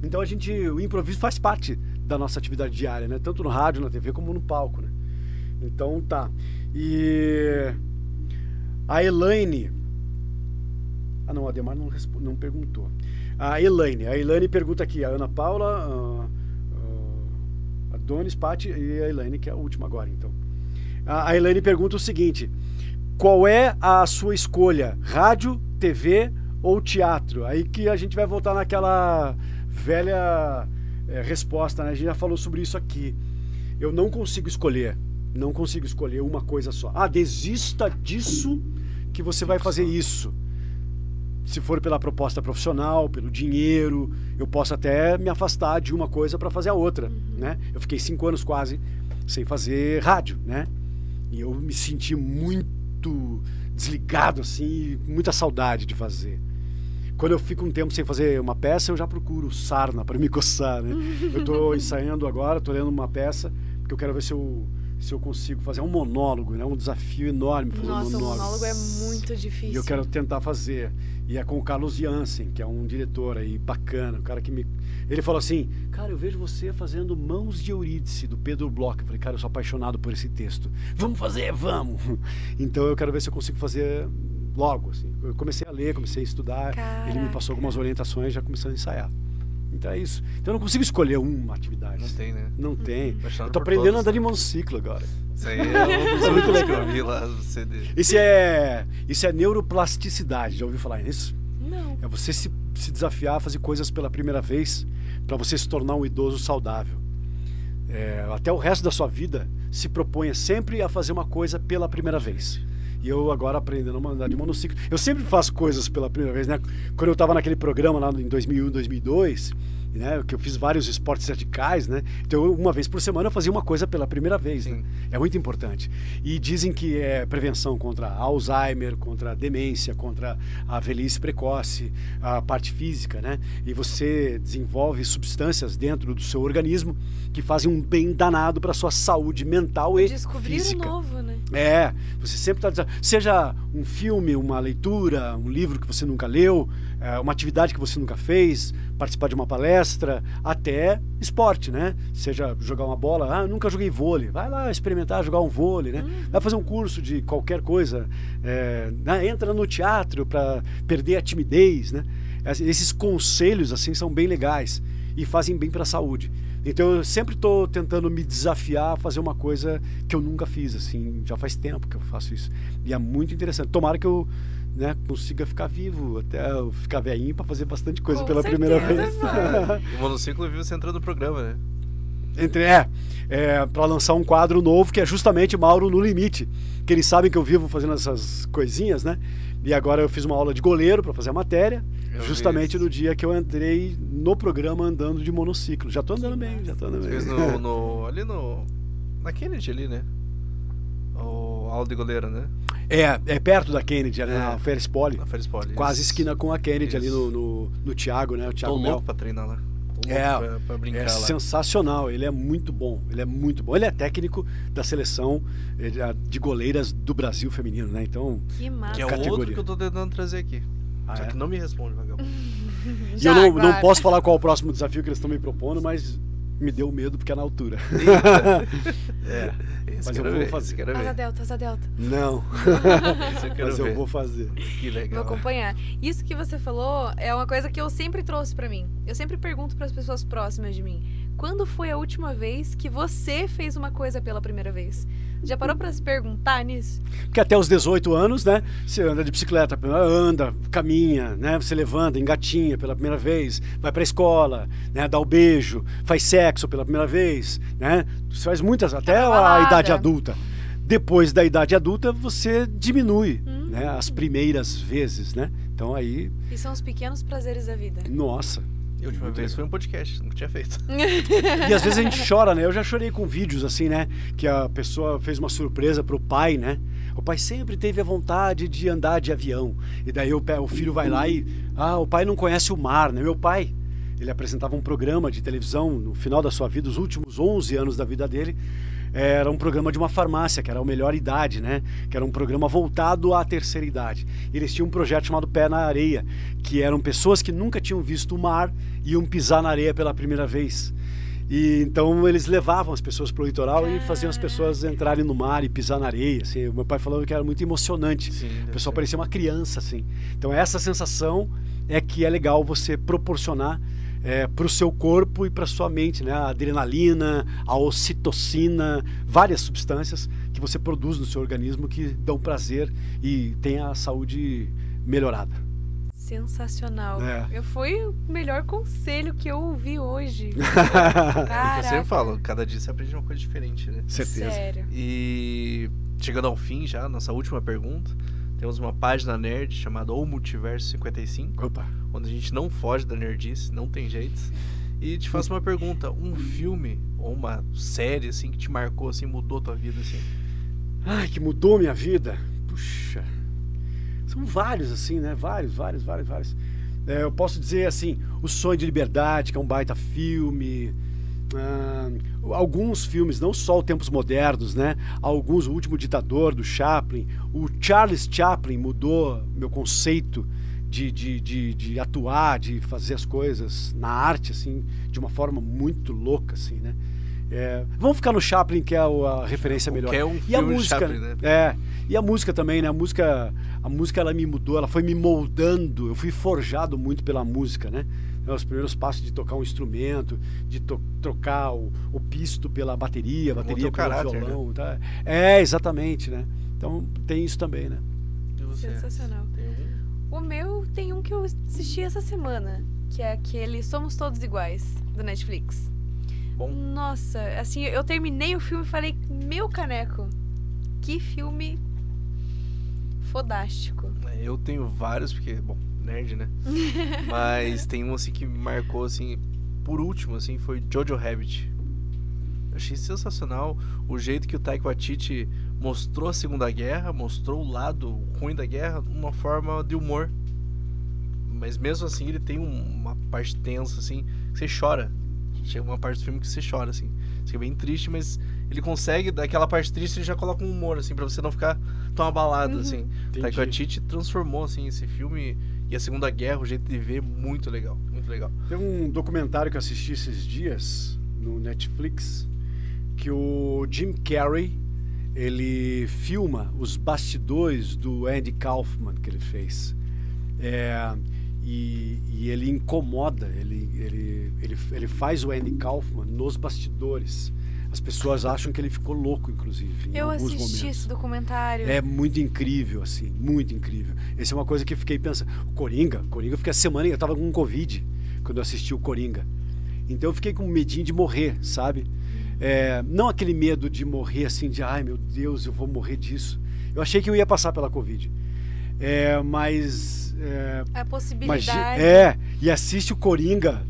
Então o improviso faz parte da nossa atividade diária, né? Tanto no rádio, na TV, como no palco, né? Então tá. E a Elaine... não, a Ademar não perguntou. A Elaine pergunta aqui, a Ana Paula, a Donis, Pati e a Elaine, que é a última agora, então. A Elaine pergunta o seguinte, qual é a sua escolha, rádio, TV ou teatro? Aí que a gente vai voltar naquela velha resposta, né? A gente já falou sobre isso aqui. Eu não consigo escolher uma coisa só. Desista disso que você vai fazer isso. Se for pela proposta profissional, pelo dinheiro, eu posso até me afastar de uma coisa para fazer a outra, né? Eu fiquei 5 anos quase sem fazer rádio, né? E eu me senti muito desligado, assim, com muita saudade de fazer. Quando eu fico um tempo sem fazer uma peça, eu já procuro sarna para me coçar, né? Eu estou ensaiando agora, estou lendo uma peça, porque eu quero ver se eu consigo fazer um monólogo, né? Um desafio enorme fazer um monólogo. Nossa, o monólogo é muito difícil. E eu quero tentar fazer. E é com o Carlos Jansen, que é um diretor aí bacana, um cara que me... Ele falou assim, cara, eu vejo você fazendo Mãos de Eurídice, do Pedro Bloch. Eu falei, cara, eu sou apaixonado por esse texto. Vamos fazer, vamos! Então eu quero ver se eu consigo fazer logo, assim. Eu comecei a ler, comecei a estudar, Caraca. ele me passou algumas orientações, já começando a ensaiar. Então é isso. Então eu não consigo escolher uma atividade. Não tem, né? Não tem. Apaixonado Eu tô por aprendendo todos, a andar né? de monociclo agora. Isso aí é um dos últimos que eu vi lá no CD. Isso é neuroplasticidade, já ouviu falar nisso? Não. É você se desafiar a fazer coisas pela primeira vez para você se tornar um idoso saudável. Até o resto da sua vida se proponha sempre a fazer uma coisa pela primeira vez. E eu agora aprendendo a andar de monociclo. Eu sempre faço coisas pela primeira vez, né? Quando eu estava naquele programa lá em 2001, 2002, né? Que eu fiz vários esportes radicais, né? Então uma vez por semana eu fazia uma coisa pela primeira vez, né? É muito importante. E dizem que é prevenção contra Alzheimer, contra a demência, contra a velhice precoce, a parte física, né? E você desenvolve substâncias dentro do seu organismo que fazem um bem danado para a sua saúde mental e Descobrir física. o novo, né? Você sempre está... Seja um filme, uma leitura, um livro que você nunca leu, uma atividade que você nunca fez, participar de uma palestra, até esporte, né? Seja jogar uma bola, nunca joguei vôlei, vai lá experimentar jogar um vôlei, né? Vai fazer um curso de qualquer coisa, entra no teatro para perder a timidez, né? Esses conselhos assim são bem legais e fazem bem para a saúde. Então eu sempre estou tentando me desafiar a fazer uma coisa que eu nunca fiz, assim, já faz tempo que eu faço isso. E é muito interessante. Tomara que eu, né, consiga ficar vivo até eu ficar velhinho para fazer bastante coisa pela primeira vez. O Monociclo viu você entrando no programa, né? Para lançar um quadro novo que é justamente Mauro no Limite, que eles sabem que eu vivo fazendo essas coisinhas, né? E agora eu fiz uma aula de goleiro para fazer a matéria, justamente no dia que eu entrei no programa andando de monociclo. Já tô andando bem, já tô andando bem. Fez ali na Kennedy ali, né? O aula de goleiro, né? É perto da Kennedy, na Ferris Poli. Na Ferris Poli. Quase esquina com a Kennedy, ali no Thiago, né? O Thiago Tô Mel. louco pra treinar lá. Pra brincar lá. Sensacional, ele é muito bom, ele é técnico da seleção de goleiras do Brasil feminino, né? Então, que massa. Que é o outro que eu tô tentando trazer aqui. Só que não me responde, vagabundo. E eu não posso falar qual é o próximo desafio que eles estão me propondo, mas me deu medo porque é na altura. Mas eu vou fazer. Asa delta. Não. Mas eu vou fazer. Que legal. Vou acompanhar. Isso que você falou é uma coisa que eu sempre trouxe pra mim. Eu sempre pergunto pras pessoas próximas de mim. Quando foi a última vez que você fez uma coisa pela primeira vez? Já parou pra se perguntar nisso? Porque até os 18 anos, né? Você anda de bicicleta, anda, caminha, né? Você levanta, engatinha pela primeira vez, vai pra escola, né? Dá o beijo, faz sexo pela primeira vez, né? Você faz muitas, até a idade adulta. Depois da idade adulta, você diminui, né? As primeiras vezes, né? Então aí... E são os pequenos prazeres da vida. Nossa. E a última vez foi um podcast, nunca tinha feito. E às vezes a gente chora, né? Eu já chorei com vídeos assim, né? Que a pessoa fez uma surpresa pro pai, né? O pai sempre teve a vontade de andar de avião. E daí o filho vai lá e... o pai não conhece o mar, né? Meu pai, ele apresentava um programa de televisão no final da sua vida, os últimos 11 anos da vida dele. Era um programa de uma farmácia, que era o Melhor Idade, né? Que era um programa voltado à terceira idade. Eles tinham um projeto chamado Pé na Areia, que eram pessoas que nunca tinham visto o mar e iam pisar na areia pela primeira vez. E então eles levavam as pessoas para o litoral e faziam as pessoas entrarem no mar e pisar na areia. Assim. O meu pai falou que era muito emocionante. Sim, o pessoal parecia uma criança, assim. Então essa sensação é que é legal você proporcionar para o seu corpo e para sua mente, né? A adrenalina, a ocitocina, várias substâncias que você produz no seu organismo que dão prazer e tem a saúde melhorada. Sensacional. Foi o melhor conselho que eu ouvi hoje. Eu sempre falo, cada dia você aprende uma coisa diferente, né? Certeza. Sério. E chegando ao fim já, nossa última pergunta, temos uma página nerd chamada O Multiverso 55. Opa. Onde a gente não foge da nerdice, não tem jeito. E te faço uma pergunta, um filme ou uma série assim que te marcou, assim, mudou tua vida, assim? Ai, que mudou minha vida? Puxa, são vários, assim, né? Vários. Eu posso dizer, assim, O Sonho de Liberdade, que é um baita filme. Alguns filmes, não só o Tempos Modernos, né? Alguns, O Último Ditador, do Chaplin. O Charles Chaplin mudou meu conceito de atuar, de fazer as coisas na arte, assim, de uma forma muito louca, assim, né? Vamos ficar no Chaplin, que é a referência melhor. É um e a filme música, Chaplin, né? E a música também, né? A música ela me mudou, ela foi me moldando, eu fui forjado muito pela música, né? Os primeiros passos de tocar um instrumento, de trocar o pisto pela bateria pelo caráter, violão. né? Tá? Exatamente, né? Então tem isso também, né? E você? Sensacional. Tem algum? O meu tem um que eu assisti essa semana, que é aquele Somos Todos Iguais, do Netflix. Bom. Nossa, assim, eu terminei o filme e falei, meu caneco, que filme fodástico. Eu tenho vários, porque, bom, nerd, né? Mas tem um, assim, que me marcou, assim, por último, assim, foi Jojo Rabbit. Eu achei sensacional o jeito que o Taika Waititi mostrou a Segunda Guerra, mostrou o lado ruim da guerra, uma forma de humor. Mas mesmo assim ele tem uma parte tensa, assim, que você chora. Chega uma parte do filme que você chora, assim. Fica bem triste, mas ele consegue, daquela parte triste, ele já coloca um humor, assim, pra você não ficar tão abalado, assim. O Taika Waititi transformou, assim, esse filme, E a Segunda Guerra, o jeito de ver, muito legal, muito legal. Tem um documentário que eu assisti esses dias no Netflix, que o Jim Carrey, ele filma os bastidores do Andy Kaufman que ele fez. E ele incomoda, ele faz o Andy Kaufman nos bastidores. As pessoas acham que ele ficou louco, inclusive, em alguns momentos. Eu assisti esse documentário. É muito incrível, assim, muito incrível. Essa é uma coisa que eu fiquei pensando. O Coringa eu fiquei a semana, eu tava com Covid quando eu assisti o Coringa. Então eu fiquei com medinho de morrer, sabe? Não aquele medo de morrer assim, de ai meu Deus, eu vou morrer disso. Eu achei que eu ia passar pela Covid. Mas... a possibilidade. E assiste o Coringa,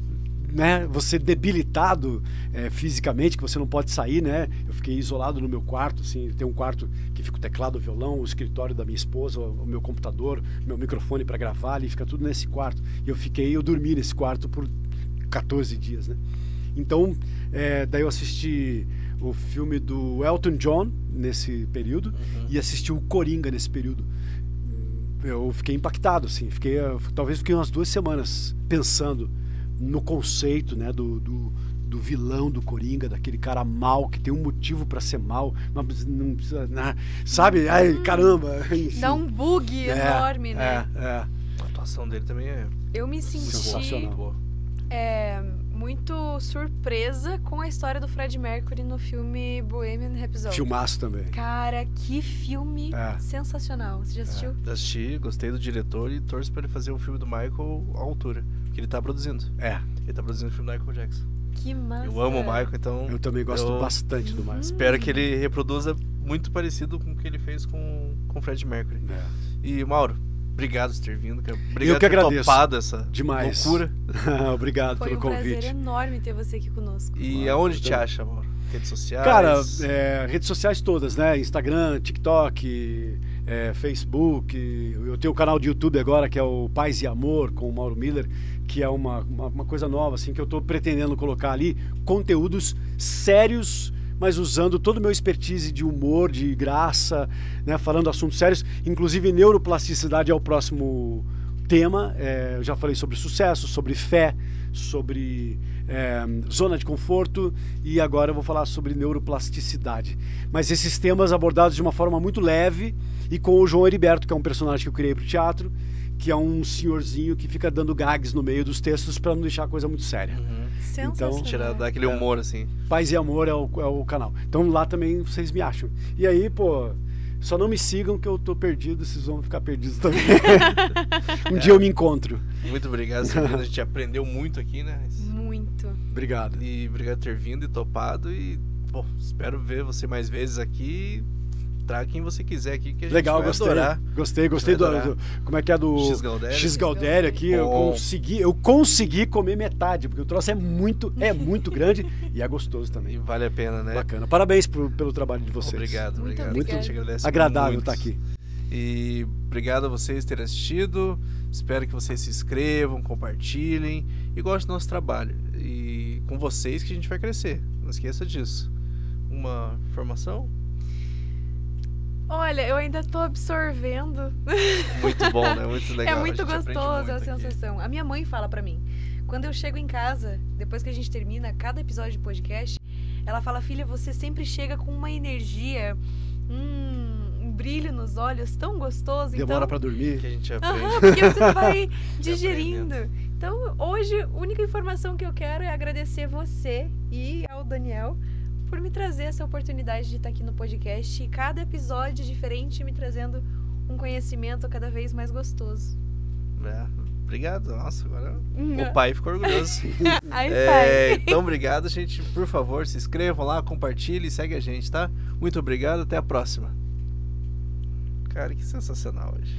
né? Você debilitado fisicamente, que você não pode sair, né? Eu fiquei isolado no meu quarto, assim, tem um quarto que fica o teclado, o violão, o escritório da minha esposa, o meu computador, meu microfone para gravar, ali fica tudo nesse quarto. E eu dormi nesse quarto por 14 dias, né? Então, daí eu assisti o filme do Elton John nesse período e assisti o Coringa nesse período. Eu fiquei impactado, assim, talvez fiquei umas 2 semanas pensando no conceito, né, do vilão do Coringa, daquele cara mau, que tem um motivo pra ser mau, mas não precisa, né, sabe? Ai, caramba! Enfim. Dá um bug enorme, né? A atuação dele também é Eu me senti sensacional. Muito surpresa com a história do Freddie Mercury no filme Bohemian Rhapsody. Filmaço também. Cara, que filme sensacional. Você já assistiu? Assisti, gostei do diretor e torço pra ele fazer um filme do Michael à altura, que ele tá produzindo. Ele tá produzindo o filme do Michael Jackson. Que massa. Eu amo o Michael, então... Eu também gosto bastante do Michael. Espero que ele reproduza muito parecido com o que ele fez com o Freddie Mercury. E, Mauro, obrigado por ter vindo. Obrigado por ter topado essa demais. Loucura. Obrigado pelo convite. Foi um prazer enorme ter você aqui conosco. E aonde te acha, Mauro? Redes sociais? Cara, redes sociais todas, né? Instagram, TikTok, Facebook. Eu tenho um canal de YouTube agora que é o Paz e Amor com o Mauro Miller, que é uma coisa nova, assim, que eu tô pretendendo colocar ali conteúdos sérios, mas usando todo o meu expertise de humor, de graça, né, falando assuntos sérios. Inclusive, neuroplasticidade é o próximo tema. Eu já falei sobre sucesso, sobre fé, sobre zona de conforto, e agora eu vou falar sobre neuroplasticidade. Mas esses temas abordados de uma forma muito leve e com o João Heriberto, que é um personagem que eu criei para o teatro, que é um senhorzinho que fica dando gags no meio dos textos para não deixar a coisa muito séria. Sensacional. Então, dar aquele humor, assim. Paz e Amor é o canal. Então lá também vocês me acham. E aí, pô, só não me sigam que eu tô perdido, vocês vão ficar perdidos também. Um dia eu me encontro. Muito obrigado, Sabrina. A gente aprendeu muito aqui, né? Muito. Obrigado. E obrigado por ter vindo e topado. E, bom, espero ver você mais vezes aqui. Traga quem você quiser aqui, que a gente vai adorar. Gostei do como é que é do X Galdério aqui. Eu consegui comer metade, porque o troço é muito grande e é gostoso também. E vale a pena, né? Bacana. Parabéns pelo trabalho de vocês. Obrigado. Muito agradável estar aqui. E obrigado a vocês por terem assistido. Espero que vocês se inscrevam, compartilhem e gostem do nosso trabalho. E com vocês que a gente vai crescer. Não esqueça disso. Uma informação? Olha, eu ainda tô absorvendo. Muito bom, né? Muito legal. É muito gostoso a aqui. sensação. A minha mãe fala pra mim, quando eu chego em casa, depois que a gente termina cada episódio de podcast, ela fala, filha, você sempre chega com uma energia, um brilho nos olhos tão gostoso. Demora então... pra dormir. Que a gente aprende. Porque você vai digerindo. Então, hoje, a única informação que eu quero é agradecer você e ao Daniel por me trazer essa oportunidade de estar aqui no podcast, e cada episódio diferente me trazendo um conhecimento cada vez mais gostoso. Obrigado. Nossa, agora o pai ficou orgulhoso. Ai, pai. Então, obrigado, gente. Por favor, se inscrevam lá, compartilhem e segue a gente, tá? Muito obrigado, até a próxima. Cara, que sensacional hoje.